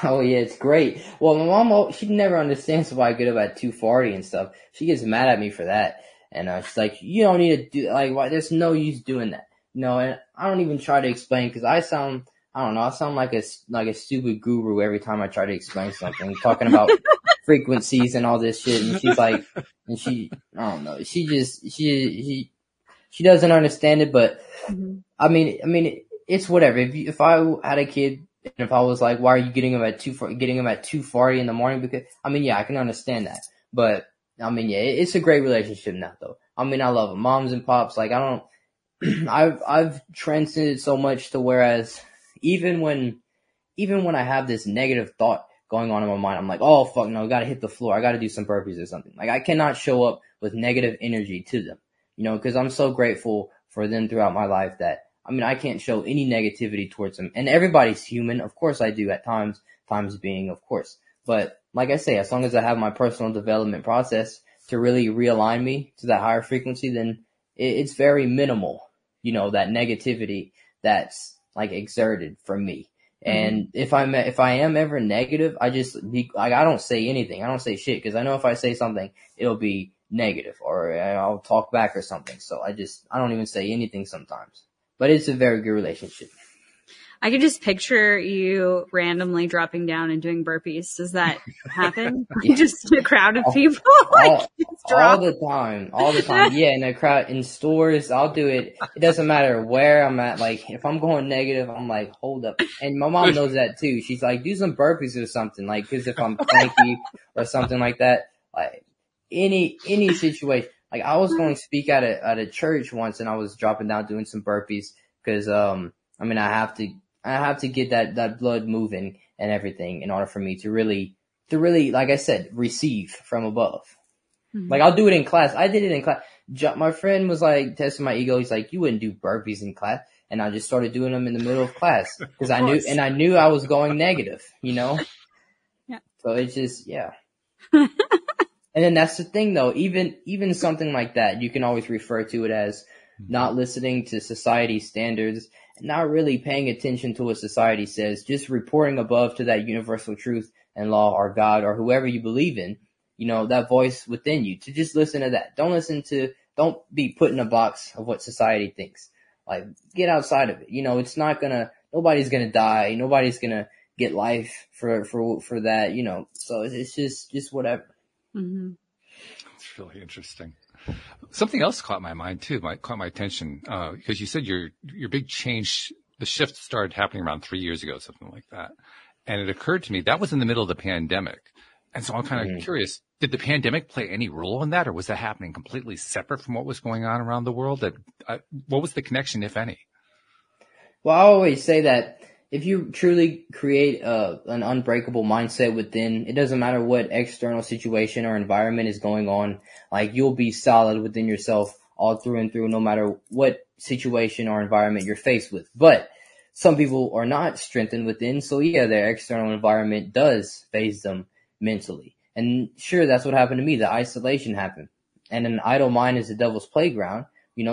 Oh yeah, it's great. Well, my mom, she never understands why I get up at 2:40 and stuff. She gets mad at me for that, and she's like, "You don't need to do like why? There's no use doing that." And I don't even try to explain because I don't know, I sound like a stupid guru every time I try to explain something, talking about frequencies and all this shit. And she's like, I don't know, she doesn't understand it, but I mean, it's whatever. If I had a kid and if I was like, why are you getting him at 2:40 in the morning? Because, I mean, yeah, I can understand that. But, I mean, yeah, it's a great relationship now, though. I mean, I love them. Moms and pops, like, I've transcended so much to whereas even when I have this negative thought going on in my mind, I'm like, oh, fuck no, I gotta hit the floor. I gotta do some burpees or something. Like, I cannot show up with negative energy to them, because I'm so grateful for them throughout my life that, I mean, I can't show any negativity towards them. And everybody's human. Of course I do at times being, of course. But like I say, as long as I have my personal development process to really realign me to that higher frequency, then it's very minimal, that negativity that's like exerted from me. And if I am ever negative, I don't say anything. I don't say shit because I know if I say something, it'll be negative or I'll talk back or something. So I don't even say anything sometimes. But it's a very good relationship. I could just picture you randomly dropping down and doing burpees. Does that happen? Just a crowd of people? All the time. Yeah, in a crowd, in stores, I'll do it. It doesn't matter where I'm at. Like, if I'm going negative, I'm like, hold up. And my mom knows that too. She's like, do some burpees or something. Like, cause if I'm cranky or something like that, like, any situation. Like, I was going to speak at a church once and I was dropping down doing some burpees cause, I mean, I have to get that blood moving and everything in order for me to really, like I said, receive from above. Like, I'll do it in class. I did it in class. My friend was like testing my ego. He's like, you wouldn't do burpees in class. And I just started doing them in the middle of class because I knew I was going negative, Yeah. So it's just, yeah. And then that's the thing though, even something like that, you can always refer to it as not listening to society standards, not really paying attention to what society says, just reporting above to that universal truth and law or God or whoever you believe in, that voice within you, to just listen to that. Don't be put in a box of what society thinks. Like, get outside of it. Nobody's gonna die. Nobody's gonna get life for that, so it's just whatever. Mm-hmm. It's really interesting. Something else caught my mind too, caught my attention, because you said your big change, the shift started happening around 3 years ago, something like that. And it occurred to me that was in the middle of the pandemic. And so I'm kind of curious, did the pandemic play any role in that, or was that happening completely separate from what was going on around the world? What was the connection, if any? Well, I always say that if you truly create an unbreakable mindset within, it doesn't matter what external situation or environment is going on, like, you'll be solid within yourself all through and through, no matter what situation or environment you're faced with. But some people are not strengthened within, so yeah, their external environment does phase them mentally. And sure, that's what happened to me. The isolation happened. And an idle mind is the devil's playground,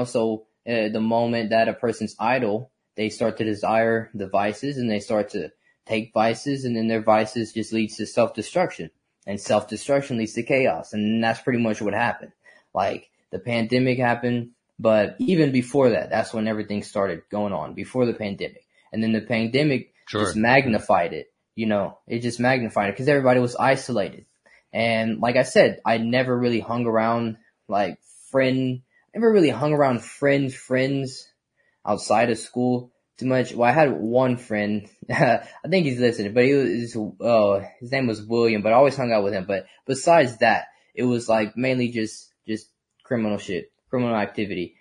so the moment that a person's idle, they start to desire the vices and they start to take vices, and then their vices just leads to self-destruction, and self-destruction leads to chaos. And that's pretty much what happened. Like, the pandemic happened, but even before that, that's when everything started going on, before the pandemic. And then the pandemic just magnified it, it just magnified it because everybody was isolated. And like I said, I never really hung around friends outside of school too much. Well, I had one friend, I think he's listening, but his name was William, but I always hung out with him. But besides that, it was like mainly just criminal activity.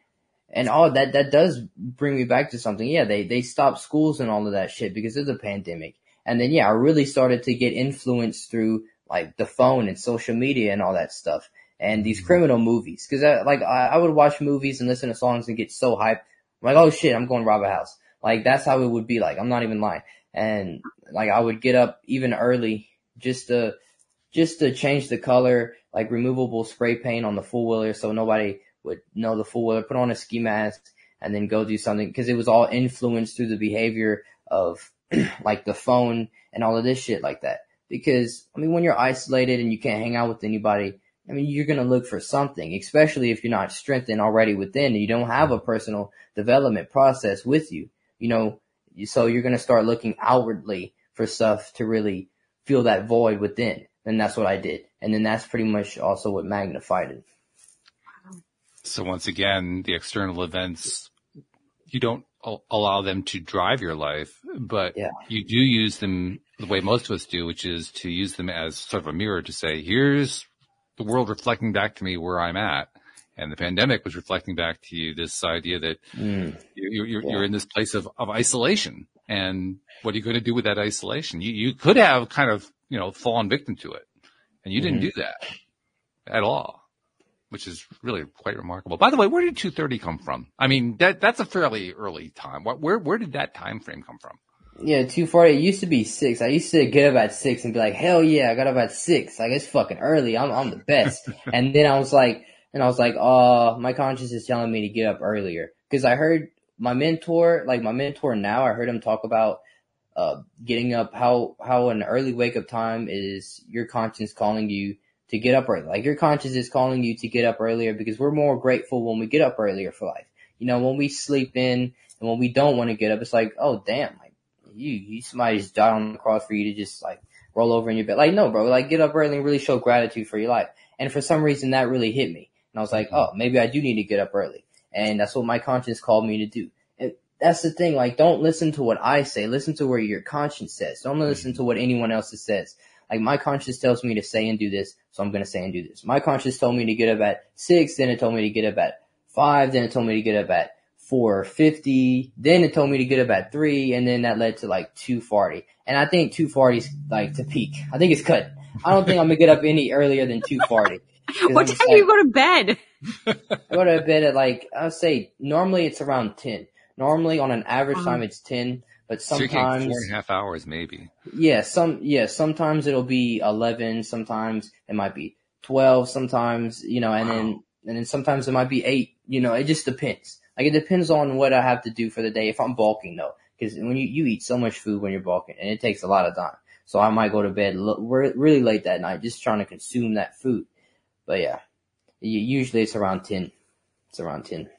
And all that does bring me back to something. Yeah, they stopped schools and all of that shit because of the pandemic. And then, yeah, I really started to get influenced through like the phone and social media and all that stuff and these criminal movies. Cause I would watch movies and listen to songs and get so hyped. I'm like, oh shit, I'm going to rob a house. Like, that's how it would be like. I'm not even lying. And like, I would get up even early just to change the color, like removable spray paint on the full wheeler so nobody would know the full wheeler, put on a ski mask and then go do something. Cause it was all influenced through the behavior of like the phone and all of this shit like that. Because, I mean, when you're isolated and you can't hang out with anybody, I mean, you're going to look for something, especially if you're not strengthened already within and you don't have a personal development process with you, you know, so you're going to start looking outwardly for stuff to really fill that void within. And that's what I did. And then that's pretty much also what magnified it. So once again, the external events, you don't allow them to drive your life, but you do use them the way most of us do, which is to use them as sort of a mirror to say, here's the world reflecting back to me where I'm at. And the pandemic was reflecting back to you this idea that you're in this place of isolation. And what are you going to do with that isolation? You could have kind of, you know, fallen victim to it. And you didn't do that at all, which is really quite remarkable. By the way, where did 2:30 come from? I mean, that's a fairly early time. Where did that time frame come from? Yeah, 2:40. It used to be 6. I used to get up at 6 and be like, hell yeah, I got up at 6. Like, it's fucking early. I'm the best. And then I was like, oh, my conscience is telling me to get up earlier. Cause I heard my mentor now, I heard him talk about, getting up, how an early wake up time is your conscience calling you to get up early. Like, your conscience is calling you to get up earlier because we're more grateful when we get up earlier for life. You know, when we sleep in and when we don't want to get up, it's like, oh damn, like you somebody just died on the cross for you to just like roll over in your bed. Like, no, bro, like get up early and really show gratitude for your life. And for some reason that really hit me. And I was like, oh, maybe I do need to get up early. And that's what my conscience called me to do. And that's the thing. Like, don't listen to what I say. Listen to what your conscience says. Don't listen to what anyone else says. Like, my conscience tells me to say and do this, so I'm going to say and do this. My conscience told me to get up at 6, then it told me to get up at 5, then it told me to get up at 4:50, then it told me to get up at 3, and then that led to like 2:40. And I think 2:40 is like to peak. I think it's cut. I don't think I'm going to get up any earlier than 2:40. What time do you go to bed? I go to bed at like, I would say normally it's around 10. Normally on an average time it's 10. But sometimes so 4.5 hours, maybe. Yeah, sometimes it'll be 11, sometimes it might be 12, sometimes, you know, and then sometimes it might be 8, you know, it just depends. Like, it depends on what I have to do for the day. If I'm bulking though, because when you eat so much food when you're bulking, and it takes a lot of time. So I might go to bed really late that night, just trying to consume that food. But yeah, usually it's around 10. It's around 10.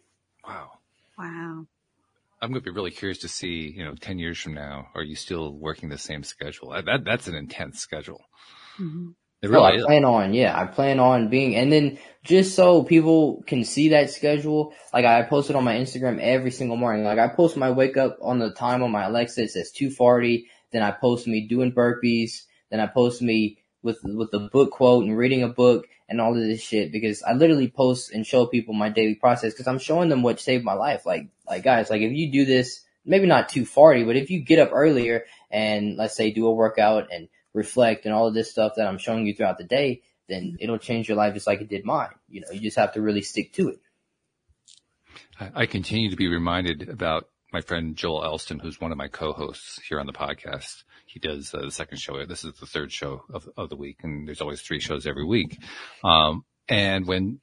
Wow. I'm going to be really curious to see, you know, 10 years from now, are you still working the same schedule? That's an intense schedule. Mm-hmm. It really is. I plan on being, and then just so people can see that schedule, like I post it on my Instagram every single morning. Like, I post my wake up on the time on my Alexa, it says 2:40. Then I post me doing burpees. Then I post me with the book quote and reading a book and all of this shit, because I literally post and show people my daily process, because I'm showing them what saved my life. Like guys, like if you do this, maybe not 2:40, but if you get up earlier and let's say do a workout and reflect and all of this stuff that I'm showing you throughout the day, then it'll change your life just like it did mine. You know, you just have to really stick to it. I continue to be reminded about my friend Joel Elston, who's one of my co-hosts here on the podcast. He does the second show. This is the third show of the week, and there's always 3 shows every week. And when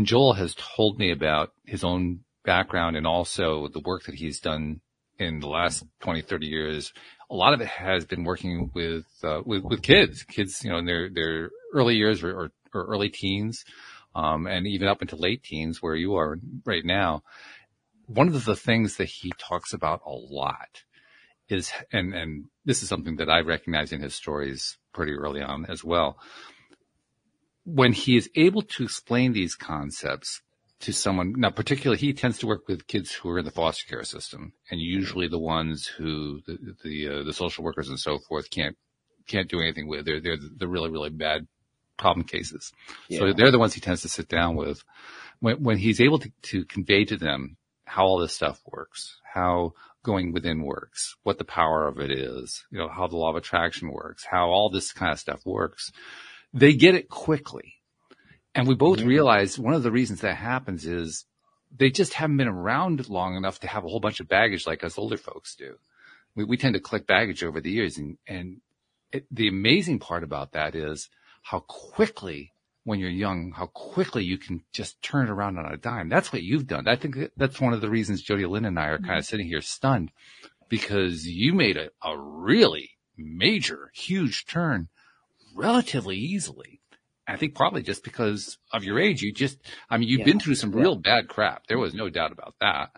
Joel has told me about his own background and also the work that he's done in the last 20, 30 years, a lot of it has been working with kids, you know, in their early years or early teens, and even up into late teens where you are right now. One of the things that he talks about a lot is, and this is something that I recognize in his stories pretty early on as well. When he is able to explain these concepts to someone, now particularly he tends to work with kids who are in the foster care system, and usually the ones who the social workers and so forth can't do anything with. They're the really, really bad problem cases. Yeah. So they're the ones he tends to sit down with. When he's able to convey to them how all this stuff works, how going within works, what the power of it is, you know, how the law of attraction works, how all this kind of stuff works, they get it quickly. And we both realize one of the reasons that happens is they just haven't been around long enough to have a whole bunch of baggage like us older folks do. We tend to collect baggage over the years. The amazing part about that is how quickly, when you're young, how quickly you can just turn it around on a dime. That's what you've done. I think that's one of the reasons Jody Lynn and I are kind of sitting here stunned, because you made a really major, huge turn relatively easily. I think probably just because of your age, you've been through some real bad crap. There was no doubt about that.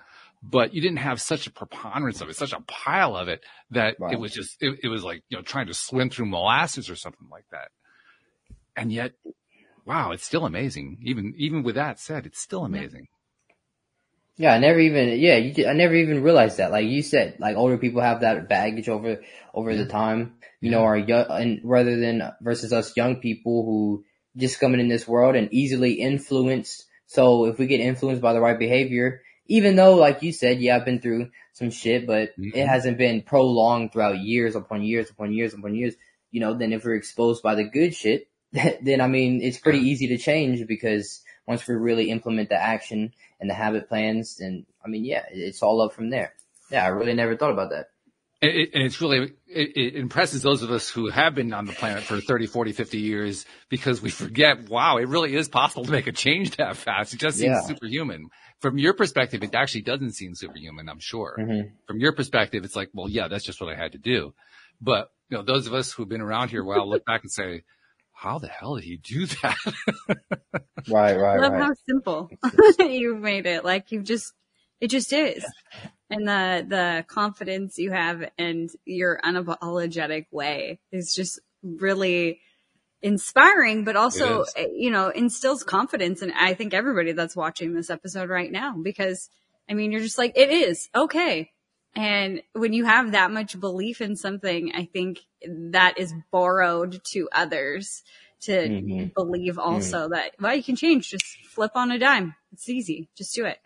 But you didn't have such a preponderance of it, such a pile of it that it was just, it was like, trying to swim through molasses or something like that. And yet, wow, it's still amazing. Even with that said, it's still amazing. Yeah, I never even realized that. Like you said, like older people have that baggage over the time, are young, and versus us young people who just coming in this world and easily influenced. So if we get influenced by the right behavior, even though, like you said, I've been through some shit, but it hasn't been prolonged throughout years upon years upon years upon years, then if we're exposed by the good shit, then, it's pretty easy to change, because once we really implement the action and the habit plans, then, it's all up from there. Yeah, I really never thought about that. It impresses those of us who have been on the planet for 30, 40, 50 years, because we forget, wow, it really is possible to make a change that fast. It just seems superhuman. From your perspective, it actually doesn't seem superhuman, I'm sure. From your perspective, it's like, well, yeah, that's just what I had to do. But, those of us who've been around here a while look back and say, how the hell did he do that? Right. I love how simple you've made it. Like it just is. And the confidence you have and your unapologetic way is just really inspiring, but also, instills confidence. And I think everybody that's watching this episode right now, because you're just like, it is okay. And when you have that much belief in something, I think that is borrowed to others to believe also that, well, you can change. Just flip on a dime. It's easy. Just do it.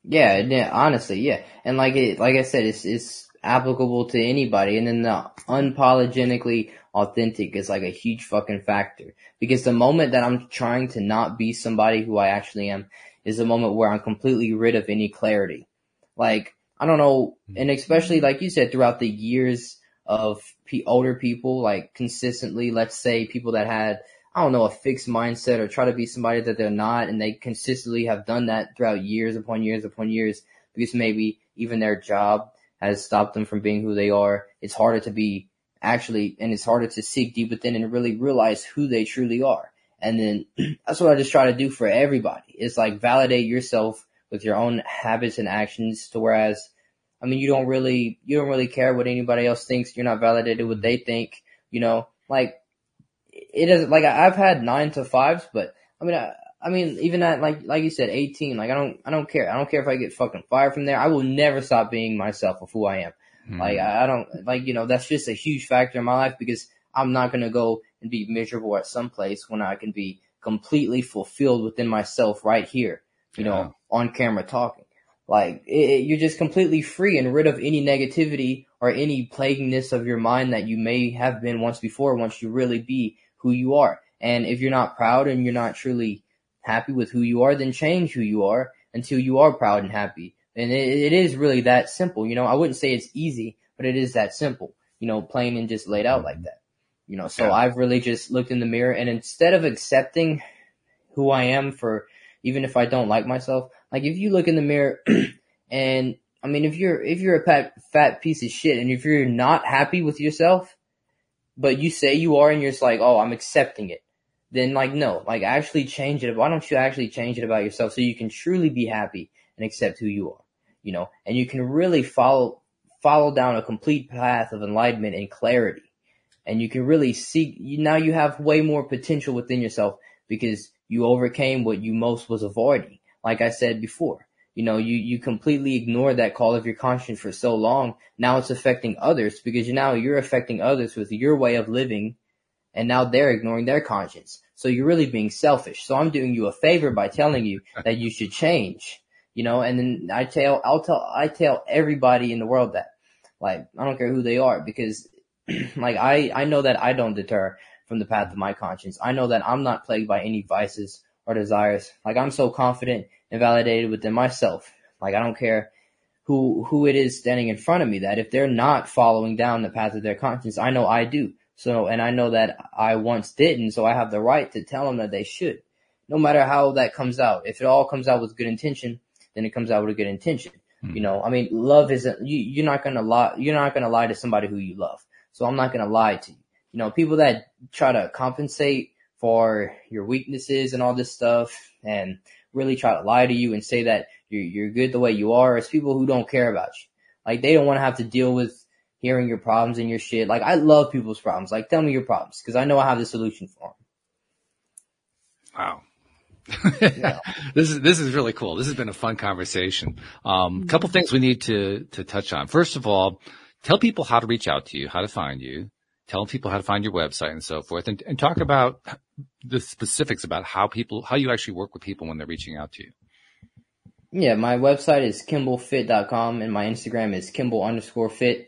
Yeah, honestly, yeah. And like I said, it's applicable to anybody. And then the unapologetically authentic is like a huge fucking factor. Because the moment that I'm trying to not be somebody who I actually am is the moment where I'm completely rid of any clarity. Like, I don't know, and especially like you said, throughout the years of older people, like consistently, let's say people that had, I don't know, a fixed mindset or try to be somebody that they're not, and they consistently have done that throughout years upon years upon years, because maybe even their job has stopped them from being who they are. It's harder to be actually, and it's harder to seek deep within and really realize who they truly are. And then that's what I just try to do for everybody. It's like validate yourself with your own habits and actions, to whereas, you don't really care what anybody else thinks. You're not validated what they think, like it doesn't, like I've had 9 to 5s, but even at like you said, 18, like I don't care. I don't care if I get fucking fired from there. I will never stop being myself of who I am. Like I don't, like, that's just a huge factor in my life, because I'm not going to go and be miserable at some place when I can be completely fulfilled within myself right here, on camera talking. Like, you're just completely free and rid of any negativity or any plaguiness of your mind that you may have been once before, once you really be who you are. And if you're not proud and you're not truly happy with who you are, then change who you are until you are proud and happy. And it is really that simple. I wouldn't say it's easy, but it is that simple, plain and just laid out like that. So I've really just looked in the mirror, and instead of accepting who I am for, even if I don't like myself, like if you look in the mirror and if you're a fat piece of shit, and if you're not happy with yourself, but you say you are, and you're just like, oh, I'm accepting it, then like, no, like actually change it. Why don't you actually change it about yourself so you can truly be happy and accept who you are, and you can really follow down a complete path of enlightenment and clarity. And you can really see, now you have way more potential within yourself, because you overcame what you most was avoiding. Like I said before, you completely ignored that call of your conscience for so long. Now it's affecting others, because now you're affecting others with your way of living, and now they're ignoring their conscience. So you're really being selfish. So I'm doing you a favor by telling you that you should change, and then I tell everybody in the world that, like, I don't care who they are, because like I know that I don't deter from the path of my conscience. I know that I'm not plagued by any vices or desires. Like, I'm so confident and validated within myself. Like, I don't care who it is standing in front of me, that if they're not following down the path of their conscience, I know I do. So, and I know that I once didn't, so I have the right to tell them that they should, no matter how that comes out. If it all comes out with good intention, then it comes out with a good intention. You know, I mean, love isn't, you're not going to lie. You're not going to lie to somebody who you love. So I'm not going to lie to you. You know, people that try to compensate for your weaknesses and all this stuff and really try to lie to you and say that you're good the way you are, it's people who don't care about you. Like, they don't want to have to deal with hearing your problems and your shit. Like, I love people's problems. Like, tell me your problems, because I know I have the solution for them. Wow. Yeah. This is really cool. This has been a fun conversation. Couple things we need to touch on. First of all, tell people how to reach out to you, how to find you. Tell people how to find your website and so forth, and talk about the specifics about how you actually work with people when they're reaching out to you. Yeah, my website is kimblefit.com and my Instagram is kimble_fit.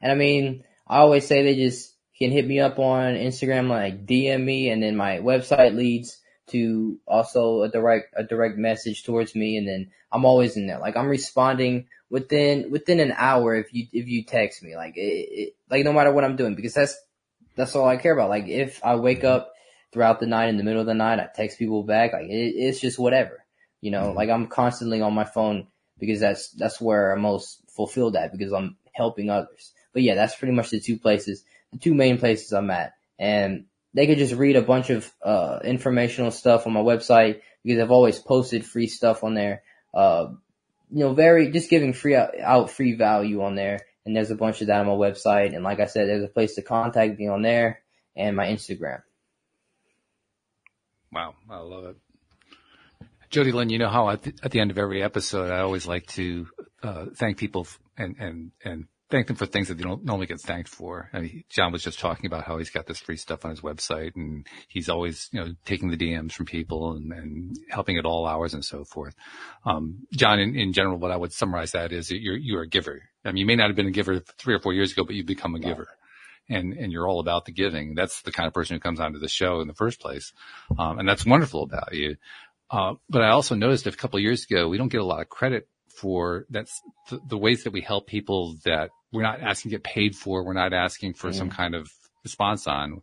And I mean, I always say they just can hit me up on Instagram, like DM me, and then my website leads to also a direct message towards me, and then I'm always in there. Like, I'm responding within an hour if you text me. Like, like, no matter what I'm doing, because that's all I care about. Like, if I wake up throughout the night, in the middle of the night, I text people back. Like, it's just whatever, you know. Like, I'm constantly on my phone because that's where I'm most fulfilled at, because I'm helping others. But yeah, that's pretty much the two main places I'm at. And they could just read a bunch of informational stuff on my website, because I've always posted free stuff on there. You know, just giving out free value on there. And there's a bunch of that on my website. And like I said, there's a place to contact me on there, and my Instagram. Wow. I love it. Jody Lynn, you know how at the end of every episode, I always like to thank people and thank them for things that they don't normally get thanked for. I mean, John was just talking about how he's got this free stuff on his website, and he's always, you know, taking the DMs from people and helping at all hours and so forth. John, in general, what I would summarize that is that you're a giver. I mean, you may not have been a giver 3 or 4 years ago, but you've become a giver. And you're all about the giving. That's the kind of person who comes onto the show in the first place. And that's wonderful about you. But I also noticed that a couple of years ago, we don't get a lot of credit for that's the ways that we help people that we're not asking to get paid for. We're not asking for some kind of response on.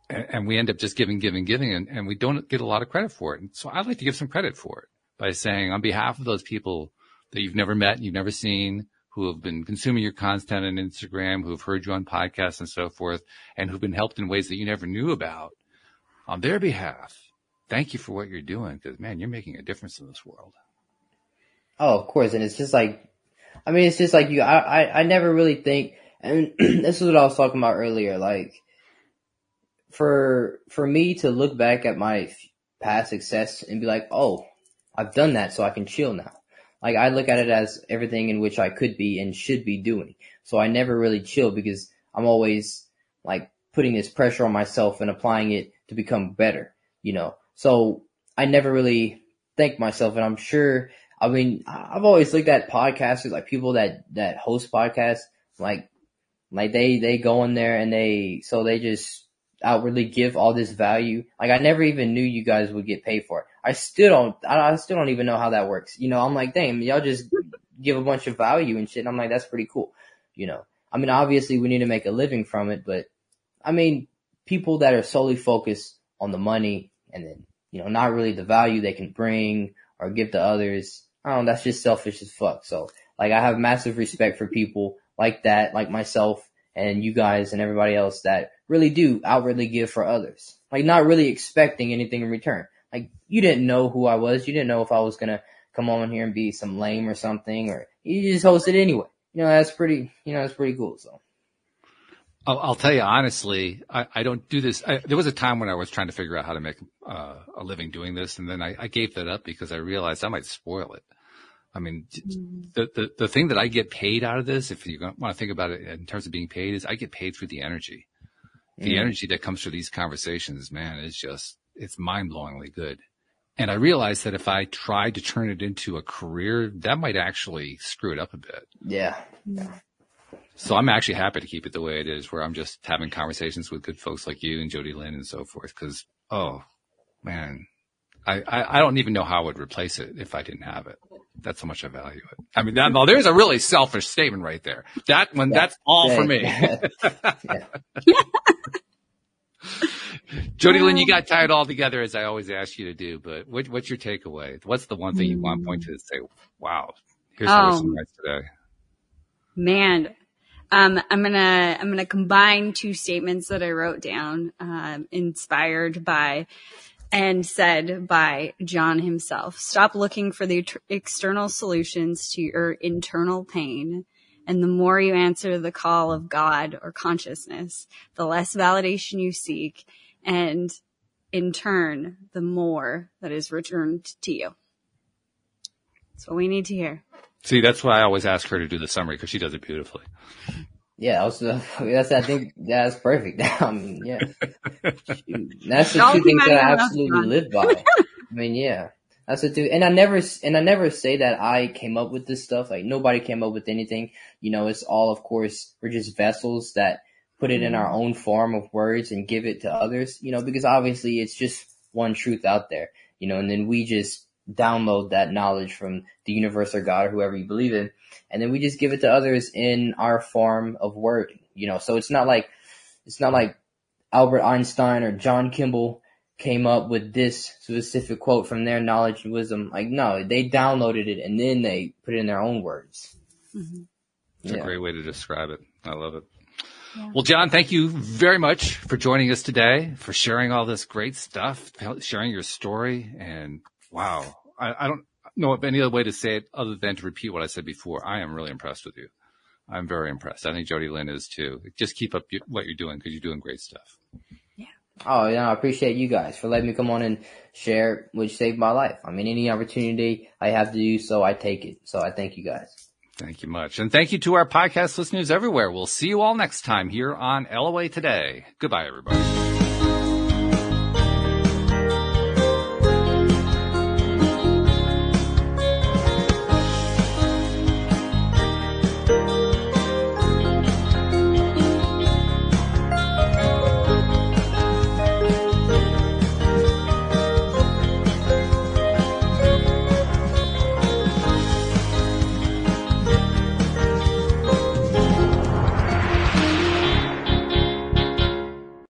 And we end up just giving, and we don't get a lot of credit for it. And so I'd like to give some credit for it by saying, on behalf of those people that you've never met, you've never seen, who have been consuming your content on Instagram, who have heard you on podcasts and so forth, and who've been helped in ways that you never knew about, on their behalf, thank you for what you're doing, because, man, you're making a difference in this world. Oh, of course. And it's just like, I mean, it's just like you, I never really think, and this is what I was talking about earlier, like, for me to look back at my past success and be like, oh, I've done that, so I can chill now. Like, I look at it as everything in which I could be and should be doing. So I never really chill, because I'm always like putting this pressure on myself and applying it to become better, you know? So I never really thank myself. And I'm sure, I mean, I've always looked at podcasters, like people that host podcasts, like they go in there and they just outwardly give all this value. Like, I never even knew you guys would get paid for it. I still don't even know how that works. You know, I'm like, damn, y'all just give a bunch of value and shit. And I'm like, that's pretty cool. You know, I mean, obviously we need to make a living from it, but I mean, people that are solely focused on the money and then, you know, not really the value they can bring or give to others, I don't know, that's just selfish as fuck. So, like, I have massive respect for people like that, like myself and you guys and everybody else that really do outwardly give for others. Like, not really expecting anything in return. Like, you didn't know who I was. You didn't know if I was going to come on here and be some lame or something, or you just hosted anyway. You know, that's pretty cool. So. I'll tell you honestly, I don't do this. There was a time when I was trying to figure out how to make a living doing this, and then I gave that up because I realized I might spoil it. I mean, the thing that I get paid out of this, if you want to think about it in terms of being paid, is I get paid through the energy. The energy that comes through these conversations, man, it's mind-blowingly good. And I realized that if I tried to turn it into a career, that might actually screw it up a bit. Yeah. So I'm actually happy to keep it the way it is, where I'm just having conversations with good folks like you and Jody Lynn and so forth. Because, oh, man, I don't even know how I would replace it if I didn't have it. That's how much I value it. I mean, now there's a really selfish statement right there. That's all for me. Jody Lynn, you got tied all together, as I always ask you to do, but what's your takeaway? What's the one thing you want to point to say, wow, Here's how we summarize today. Man, I'm gonna combine two statements that I wrote down, inspired by and said by John himself. Stop looking for the external solutions to your internal pain. And the more you answer the call of God or consciousness, the less validation you seek. And in turn, the more that is returned to you. That's what we need to hear. See, that's why I always ask her to do the summary, because she does it beautifully. Yeah, I think that's perfect. I mean, yeah. That's the two things that I absolutely live by. I mean, yeah. That's the two. And I never say that I came up with this stuff. Like, nobody came up with anything. You know, it's all, of course, we're just vessels that put it in our own form of words and give it to others, you know, because obviously it's just one truth out there, you know, and then we just download that knowledge from the universe or God or whoever you believe in, and then we just give it to others in our form of word, you know. So it's not like Albert Einstein or John Kimble came up with this specific quote from their knowledge and wisdom. Like, no, they downloaded it and then they put it in their own words. Mm-hmm. It's a great way to describe it. I love it. Yeah. Well, John, thank you very much for joining us today, for sharing all this great stuff, sharing your story. And wow, I don't know of any other way to say it other than to repeat what I said before. I am really impressed with you. I'm very impressed. I think Jody Lynn is too. Just keep up what you're doing, because you're doing great stuff. Yeah. Oh, yeah. I appreciate you guys for letting me come on and share, which saved my life. I mean, any opportunity I have to do so, I take it. So I thank you guys. Thank you much. And thank you to our podcast listeners everywhere. We'll see you all next time here on LOA Today. Goodbye, everybody.